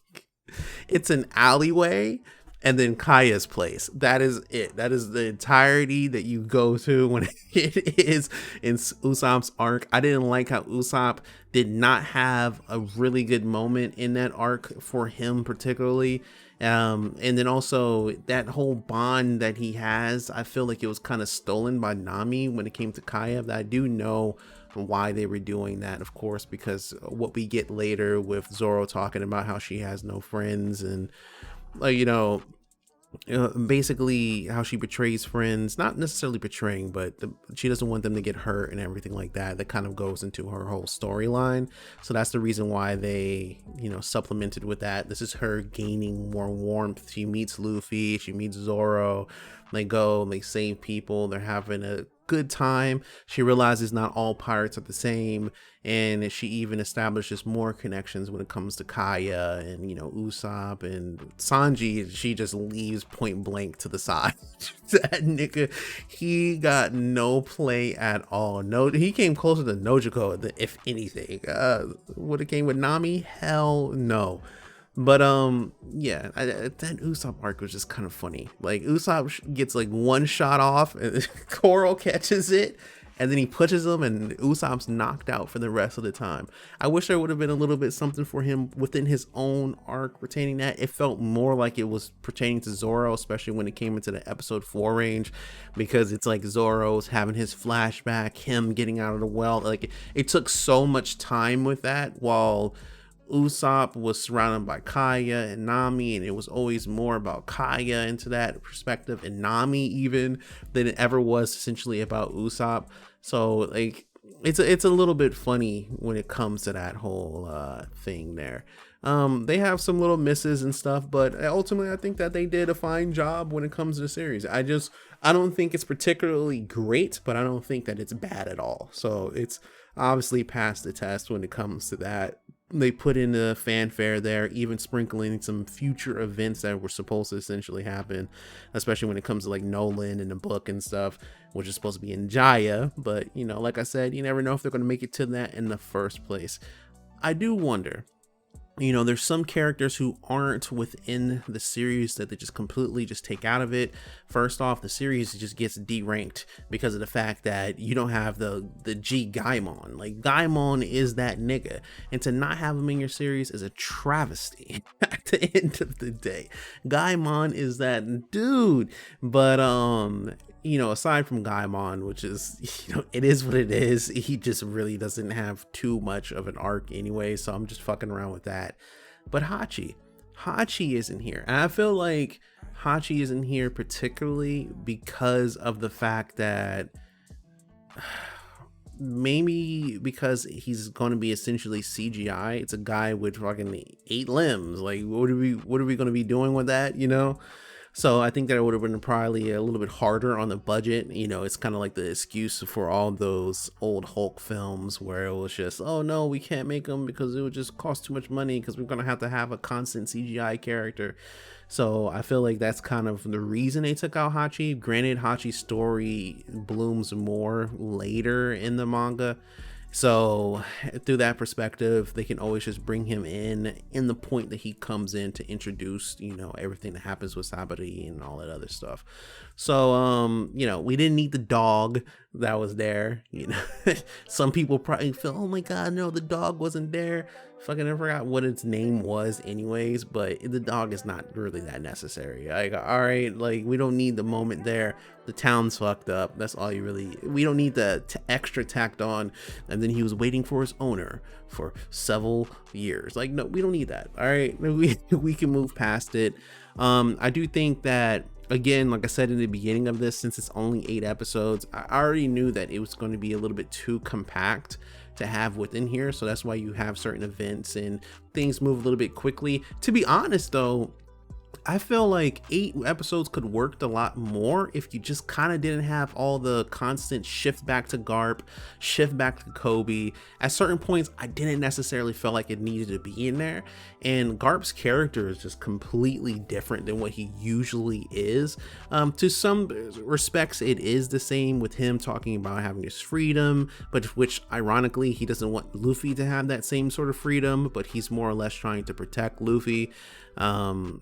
it's an alleyway and then Kaya's place. That is it. That is the entirety that you go to when it is in Usopp's arc. I didn't like how Usopp did not have a really good moment in that arc for him particularly. And then also that whole bond that he has, I feel like it was kind of stolen by Nami when it came to Kaya. I do know why they were doing that, of course, because what we get later with Zoro talking about how she has no friends and like, you know, basically how she betrays friends, not necessarily betraying, but she doesn't want them to get hurt and everything like that. That kind of goes into her whole storyline. So that's the reason why they, you know, supplemented with that. This is her gaining more warmth. She meets Luffy, she meets Zoro, they go, they save people, they're having a good time. She realizes not all pirates are the same, and she even establishes more connections when it comes to Kaya and, you know, Usopp and Sanji. She just leaves point blank to the side. That nigga, he got no play at all. No, he came closer to Nojiko, if anything. Would it came with Nami? Hell no. But yeah, that Usopp arc was just kind of funny. Like Usopp gets like one shot off and Coral catches it and then he pushes him and Usopp's knocked out for the rest of the time. I wish there would have been a little bit something for him within his own arc pertaining that. It felt more like it was pertaining to Zoro, especially when it came into the episode 4 range, because it's like Zoro's having his flashback, him getting out of the well. Like it took so much time with that, while Usopp was surrounded by Kaya and Nami, and it was always more about Kaya into that perspective, and Nami even, than it ever was essentially about Usopp. So like it's a little bit funny when it comes to that whole thing there. They have some little misses and stuff, but ultimately I think that they did a fine job when it comes to the series. I don't think it's particularly great, but I don't think that it's bad at all. So it's obviously passed the test when it comes to that. They put in the fanfare there, even sprinkling some future events that were supposed to essentially happen, especially when it comes to like Nolan and the book and stuff, which is supposed to be in Jaya. But, you know, like I said, you never know if they're going to make it to that in the first place. I do wonder, you know, there's some characters who aren't within the series that they just completely just take out of it. First off, the series just gets deranked because of the fact that you don't have the G Gaimon. Like Gaimon is that nigga, and to not have him in your series is a travesty at the end of the day. Gaimon is that dude. But you know, aside from Gaimon, which is, you know, it is what it is, he just really doesn't have too much of an arc anyway, so I'm just fucking around with that. But Hachi isn't here, and I feel like Hachi isn't here particularly because of the fact that maybe because he's going to be essentially CGI. It's a guy with fucking 8 limbs. Like what are we going to be doing with that, you know? So I think that it would have been probably a little bit harder on the budget. You know, it's kind of like the excuse for all those old Hulk films where it was just, oh no, we can't make them because it would just cost too much money because we're going to have a constant CGI character. So I feel like that's kind of the reason they took out Hachi. Granted, Hachi's story blooms more later in the manga. So through that perspective, they can always just bring him in the point that he comes in to introduce, you know, everything that happens with Sabari and all that other stuff. So, you know, we didn't need the dog that was there. You know, some people probably feel, oh my God, no, the dog wasn't there. Fucking I forgot what its name was anyways, but the dog is not really that necessary. Like, all right, like we don't need the moment there. The town's fucked up. That's all you really, we don't need the extra tacked on. And then he was waiting for his owner for several years. Like, no, we don't need that. All right, we can move past it. I do think that, again, like I said in the beginning of this, since it's only 8 episodes, I already knew that it was going to be a little bit too compact to have within here. So that's why you have certain events and things move a little bit quickly. To be honest though, I feel like 8 episodes could work a lot more if you just kind of didn't have all the constant shift back to Garp, shift back to Kobe. At certain points, I didn't necessarily feel like it needed to be in there. And Garp's character is just completely different than what he usually is. To some respects, it is the same with him talking about having his freedom, but which ironically, he doesn't want Luffy to have that same sort of freedom, but he's more or less trying to protect Luffy.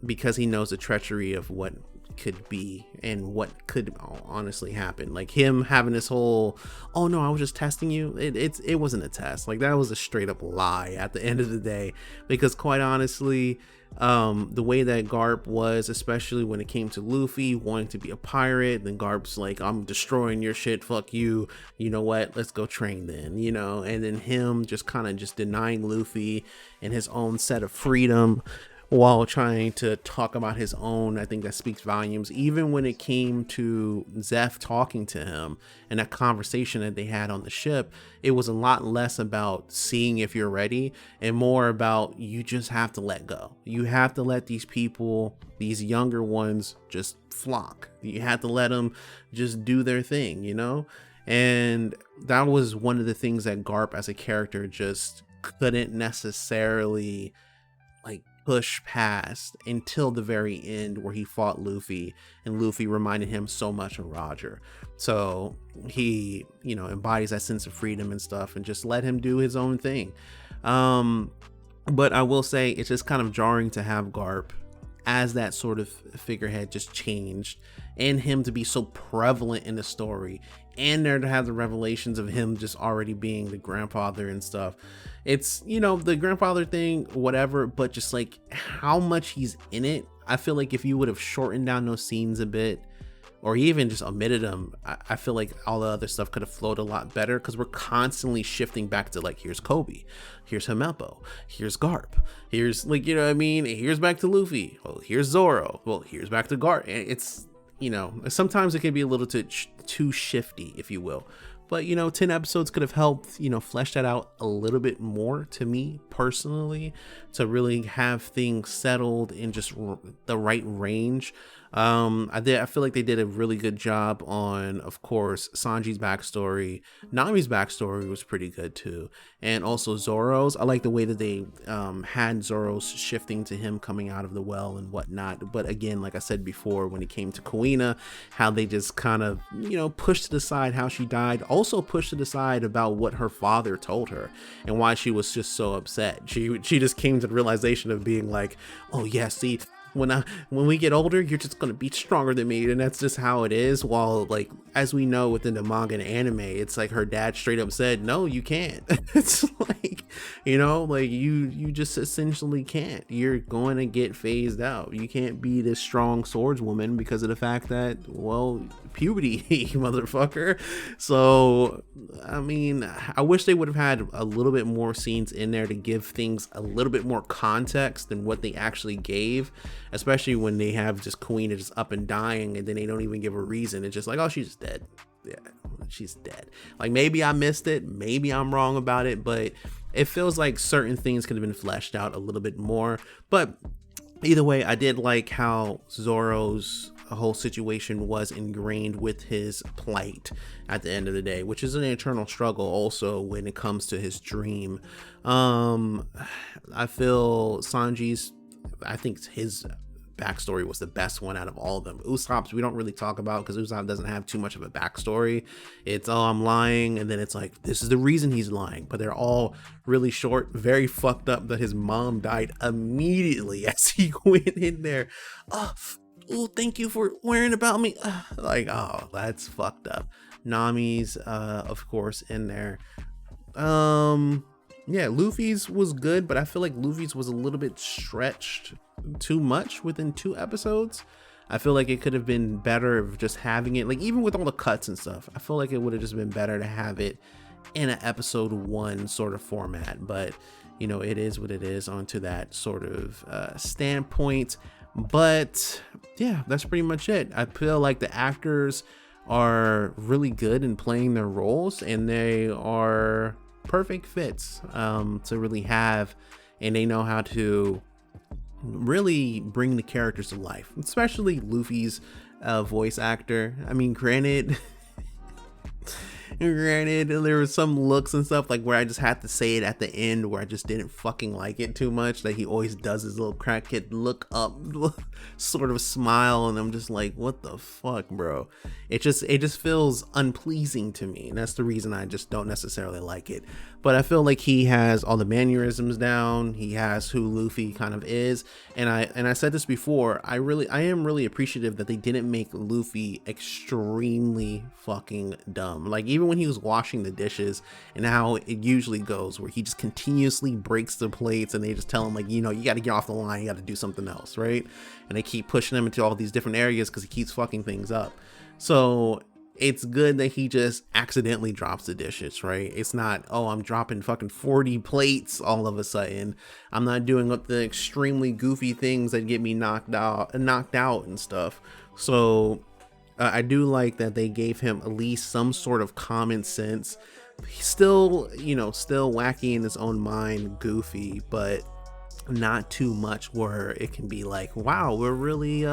Because he knows the treachery of what could be and what could honestly happen. Like him having this whole, oh no, I was just testing you. It wasn't a test. Like that was a straight up lie at the end of the day, because quite honestly, the way that Garp was, especially when it came to Luffy wanting to be a pirate, then Garp's like, I'm destroying your shit, fuck you, you know what, let's go train then, you know. And then him just kind of just denying Luffy and his own set of freedom while trying to talk about his own. I think that speaks volumes. Even when it came to Zeph talking to him and that conversation that they had on the ship, it was a lot less about seeing if you're ready and more about, you just have to let go. You have to let these people, these younger ones, just flock. You have to let them just do their thing, you know? And that was one of the things that Garp as a character just couldn't necessarily like push past until the very end, where he fought Luffy and Luffy reminded him so much of Roger. So he, you know, embodies that sense of freedom and stuff and just let him do his own thing. But I will say it's just kind of jarring to have Garp as that sort of figurehead just changed, and him to be so prevalent in the story, and there to have the revelations of him just already being the grandfather and stuff. It's, you know, the grandfather thing, whatever, but just like how much he's in it. I feel like if you would have shortened down those scenes a bit, or even just omitted them, I feel like all the other stuff could have flowed a lot better, because we're constantly shifting back to like, here's Kobe, here's Himelpo, here's Garp, here's like, you know what I mean? Here's back to Luffy. Well, here's Zoro. Well, here's back to Garp. It's, you know, sometimes it can be a little too shifty, if you will. But, you know, 10 episodes could have helped, you know, flesh that out a little bit more, to me personally, to really have things settled in just the right range. I feel like they did a really good job on, of course, Sanji's backstory. Nami's backstory was pretty good too, and also Zoro's. I like the way that they had Zoro's shifting to him coming out of the well and whatnot. But again, like I said before, when it came to Kuina, how they just kind of, you know, pushed to the side how she died, also pushed to the side about what her father told her and why she was just so upset. She just came to the realization of being like, oh yeah, see, when we get older, you're just gonna be stronger than me, and that's just how it is. While, like, as we know within the manga and anime, it's like her dad straight up said, no, you can't. It's like, you know, like you just essentially can't. You're going to get phased out. You can't be this strong swordswoman because of the fact that, well, puberty, motherfucker. So I mean, I wish they would have had a little bit more scenes in there to give things a little bit more context than what they actually gave, especially when they have just Kuina just up and dying and then they don't even give a reason. It's just like, oh, she's dead. Yeah, she's dead. Like, maybe I missed it, maybe I'm wrong about it, but it feels like certain things could have been fleshed out a little bit more. But either way, I did like how Zoro's whole situation was ingrained with his plight at the end of the day, which is an eternal struggle also when it comes to his dream. I feel Sanji's, I think his backstory was the best one out of all of them. Usopp's we don't really talk about because Usopp doesn't have too much of a backstory. It's, oh, I'm lying, and then it's like, this is the reason he's lying. But they're all really short, very fucked up that his mom died immediately as he went in there. Oh, thank you for worrying about me. Like, oh, that's fucked up. Nami's of course in there. Yeah, Luffy's was good, but I feel like Luffy's was a little bit stretched too much within 2 episodes. I feel like it could have been better of just having it, like, even with all the cuts and stuff, I feel like it would have just been better to have it in an episode 1 sort of format. But you know, it is what it is onto that sort of standpoint. But yeah, that's pretty much it. I feel like the actors are really good in playing their roles, and they are perfect fits to really have, and they know how to really bring the characters to life, especially Luffy's voice actor. I mean, granted there was some looks and stuff like where I just had to say it at the end where I just didn't fucking like it too much, that he always does his little crackhead look up sort of smile, and I'm just like, what the fuck, bro? It just feels unpleasing to me, and that's the reason I just don't necessarily like it. But I feel like he has all the mannerisms down. He has who Luffy kind of is, and I said this before, I am really appreciative that they didn't make Luffy extremely fucking dumb. Like, even when he was washing the dishes, and how it usually goes where he just continuously breaks the plates, and they just tell him, like, you know, you got to get off the line, you got to do something else, right? And they keep pushing him into all these different areas because he keeps fucking things up. So it's good that he just accidentally drops the dishes, right? It's not, oh, I'm dropping fucking 40 plates all of a sudden. I'm not doing the extremely goofy things that get me knocked out and stuff. So I do like that they gave him at least some sort of common sense. He's still, you know, still wacky in his own mind, goofy, but not too much where it can be like, wow, we're really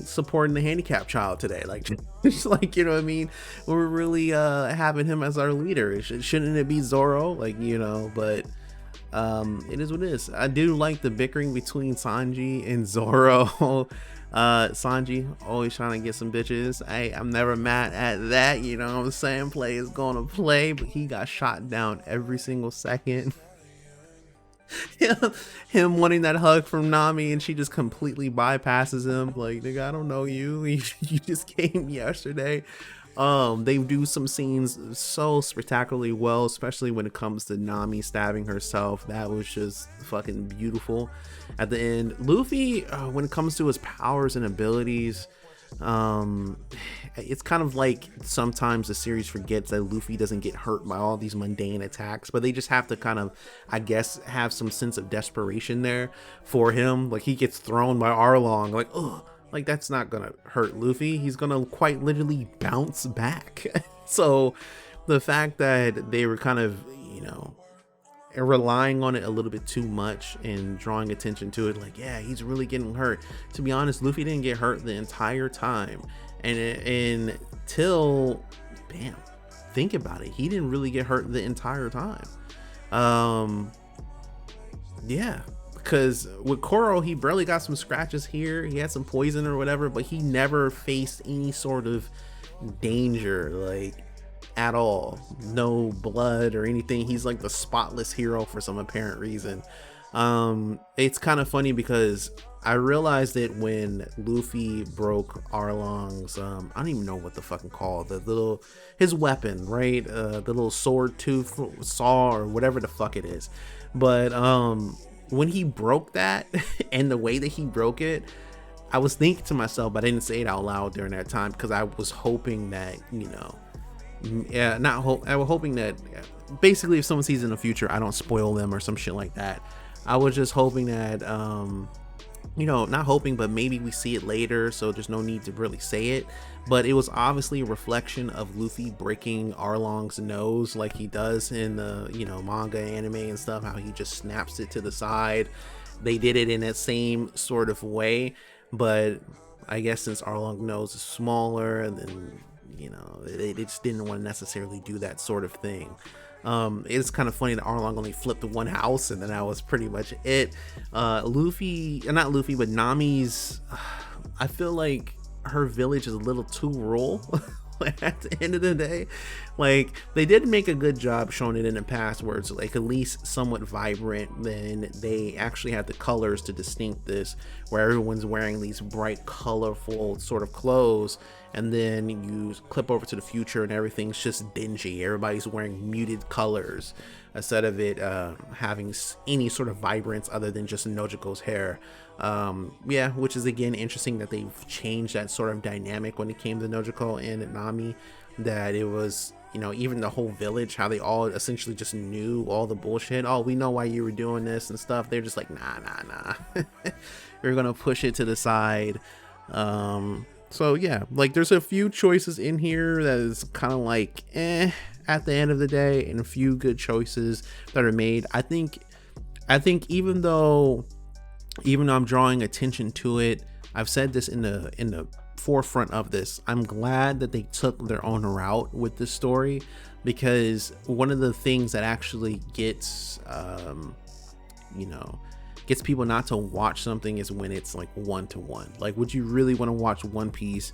supporting the handicapped child today. Like, just like, you know what I mean? We're really having him as our leader. Shouldn't it be Zoro? Like, you know, but it is what it is. I do like the bickering between Sanji and Zoro. Sanji always trying to get some bitches. I'm never mad at that, you know what I'm saying? Play is gonna play, but he got shot down every single second. Him wanting that hug from Nami, and she just completely bypasses him. Like, nigga, I don't know you. You just came yesterday. They do some scenes so spectacularly well, especially when it comes to Nami stabbing herself. That was just fucking beautiful. At the end, Luffy, when it comes to his powers and abilities, it's kind of like sometimes the series forgets that Luffy doesn't get hurt by all these mundane attacks, but they just have to kind of, I guess, have some sense of desperation there for him. Like, he gets thrown by Arlong, like, ugh, like, that's not gonna hurt Luffy. He's gonna quite literally bounce back. So the fact that they were kind of, you know, relying on it a little bit too much and drawing attention to it, like, yeah, he's really getting hurt. To be honest, Luffy didn't get hurt the entire time, and until, bam, think about it, he didn't really get hurt the entire time. Yeah, because with Koro, he barely got some scratches here, he had some poison or whatever, but he never faced any sort of danger, like, at all. No blood or anything. He's like the spotless hero for some apparent reason. It's kind of funny because I realized that when Luffy broke Arlong's I don't even know what the fucking call his weapon, right? The little sword tooth saw or whatever the fuck it is. But when he broke that and the way that he broke it, I was thinking to myself, but I didn't say it out loud during that time because I was hoping that, you know, I was hoping that basically if someone sees in the future, I don't spoil them or some shit like that. I was just hoping that you know, not hoping, but maybe we see it later, so there's no need to really say it. But it was obviously a reflection of Luffy breaking Arlong's nose like he does in the, you know, manga, anime and stuff, how he just snaps it to the side. They did it in that same sort of way, but I guess since Arlong's nose is smaller, and then, you know, they just didn't want to necessarily do that sort of thing. It's kind of funny that Arlong only flipped one house, and then that was pretty much it. Luffy, not Luffy, but Nami's, I feel like her village is a little too rural. At the end of the day, like, they did make a good job showing it in the past where it's like at least somewhat vibrant. Then they actually had the colors to distinct this, where everyone's wearing these bright colorful sort of clothes, and then you clip over to the future and everything's just dingy. Everybody's wearing muted colors instead of it having any sort of vibrance other than just Nojiko's hair. Yeah, which is again interesting that they've changed that sort of dynamic when it came to Nojiko and Nami, that it was, you know, even the whole village, how they all essentially just knew all the bullshit. Oh, we know why you were doing this and stuff. They're just like, nah. We're gonna push it to the side. So yeah, like, there's a few choices in here that is kind of like at the end of the day, and a few good choices that are made. I think even though I'm drawing attention to it, I've said this in the forefront of this, I'm glad that they took their own route with this story, because one of the things that actually gets gets people not to watch something is when it's like one-to-one. Like, would you really want to watch One Piece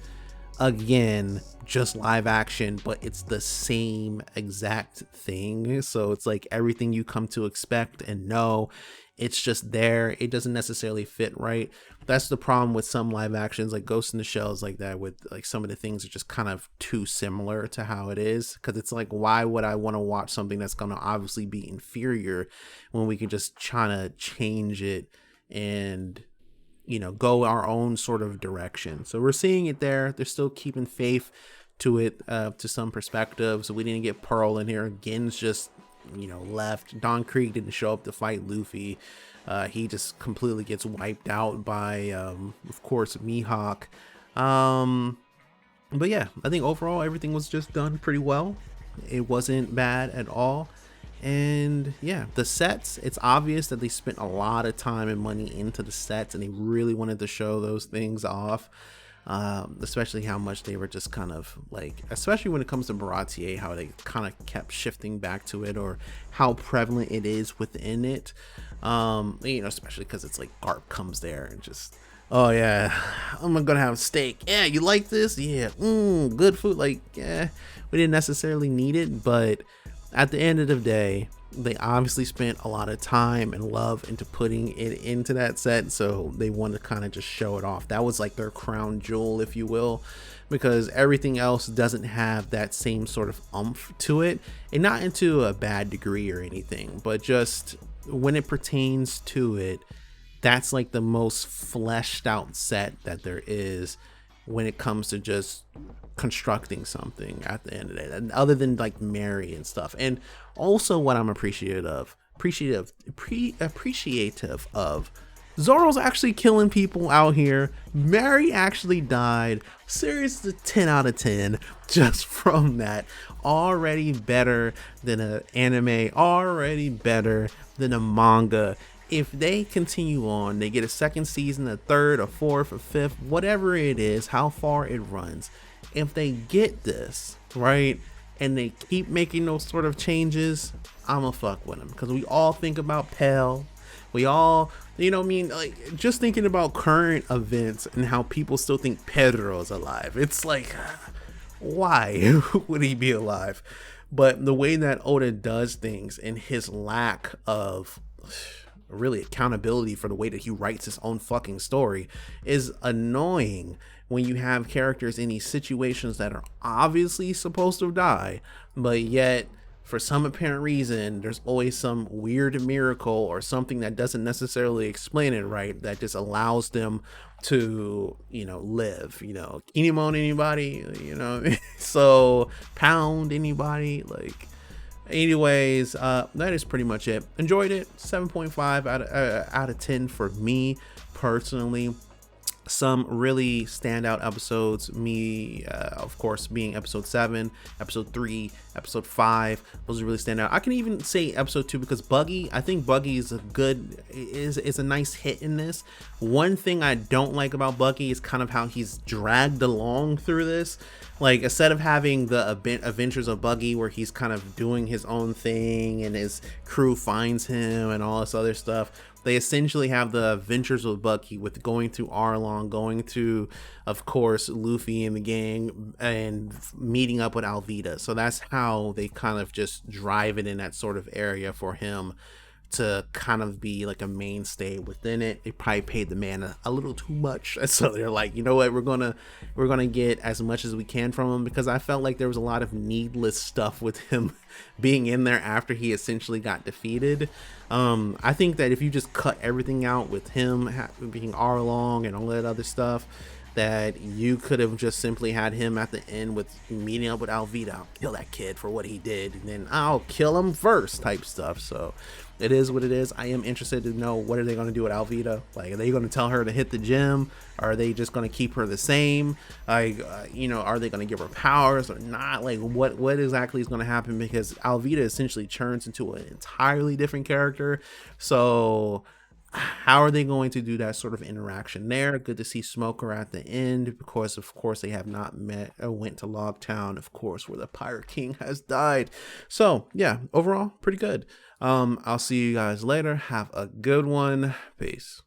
again, just live action, but it's the same exact thing? So it's like everything you come to expect and know, it's just there. It doesn't necessarily fit right. That's the problem with some live actions, like Ghost in the Shell's like that, with like some of the things are just kind of too similar to how it is. Because it's like, why would I want to watch something that's going to obviously be inferior when we can just try to change it and, you know, go our own sort of direction? So we're seeing it there. They're still keeping faith to it, to some perspectives. So we didn't get Pearl in here. Gen's just, you know, left. Don Krieg didn't show up to fight Luffy. He just completely gets wiped out by, of course, Mihawk. But yeah, I think overall everything was just done pretty well. It wasn't bad at all. And yeah, the sets, it's obvious that they spent a lot of time and money into the sets, and they really wanted to show those things off. Especially how much they were just kind of like, especially when it comes to Baratier, how they kind of kept shifting back to it, or how prevalent it is within it. You know, especially because it's like Garp comes there and just, oh yeah, I'm gonna have steak. Yeah, you like this? Yeah, good food. Like, yeah, we didn't necessarily need it, but at the end of the day, they obviously spent a lot of time and love into putting it into that set, so they wanted to kind of just show it off. That was like their crown jewel, if you will, because everything else doesn't have that same sort of oomph to it, and not into a bad degree or anything, but just when it pertains to it, that's like the most fleshed out set that there is when it comes to just constructing something at the end of the day, and other than like Mary and stuff. And also what I'm appreciative of, Zoro's actually killing people out here. Mary actually died. Seriously, 10 out of 10 just from that. Already better than an anime, already better than a manga. If they continue on, they get a second season, a third, a fourth, a fifth, whatever it is, how far it runs. If they get this, right, and they keep making those sort of changes, I'ma fuck with them. Because we all think about Pell. We all, you know what I mean? Like, just thinking about current events and how people still think Pedro's alive. It's like, why would he be alive? But the way that Oda does things and his lack of really accountability for the way that he writes his own fucking story is annoying when you have characters in these situations that are obviously supposed to die, but yet for some apparent reason there's always some weird miracle or something that doesn't necessarily explain it right that just allows them to, you know, live. You know, Kinemon anybody, you know, so Pound anybody, like, anyways, that is pretty much it. Enjoyed it. 7.5 out of 10 for me personally. some really standout episodes. Me, of course, being episode 7, episode 3, episode 5. Those really stand out. I can even say episode 2 because Buggy. I think Buggy is a nice hit in this. One thing I don't like about Buggy is kind of how he's dragged along through this. Like, instead of having the adventures of Buggy where he's kind of doing his own thing and his crew finds him and all this other stuff, they essentially have the adventures of Buggy with going through Arlong, going through, of course, Luffy and the gang, and meeting up with Alvida. So that's how they kind of just drive it in that sort of area for him to kind of be like a mainstay within it. They probably paid the man a little too much, so they're like, you know what, we're gonna get as much as we can from him, because I felt like there was a lot of needless stuff with him being in there after he essentially got defeated. I think that if you just cut everything out with him being Arlong and all that other stuff, that you could have just simply had him at the end with meeting up with Alvida. I'll kill that kid for what he did, and then I'll kill him first type stuff. So it is what it is. I am interested to know, what are they going to do with Alvida? Like, are they going to tell her to hit the gym? Or are they just going to keep her the same? Like, you know, are they going to give her powers or not? Like, what exactly is going to happen? Because Alvida essentially turns into an entirely different character. So how are they going to do that sort of interaction there? Good to see Smoker at the end, because of course they have not met or went to Logtown, of course, where the Pirate King has died. So yeah, overall pretty good. I'll see you guys later. Have a good one. Peace.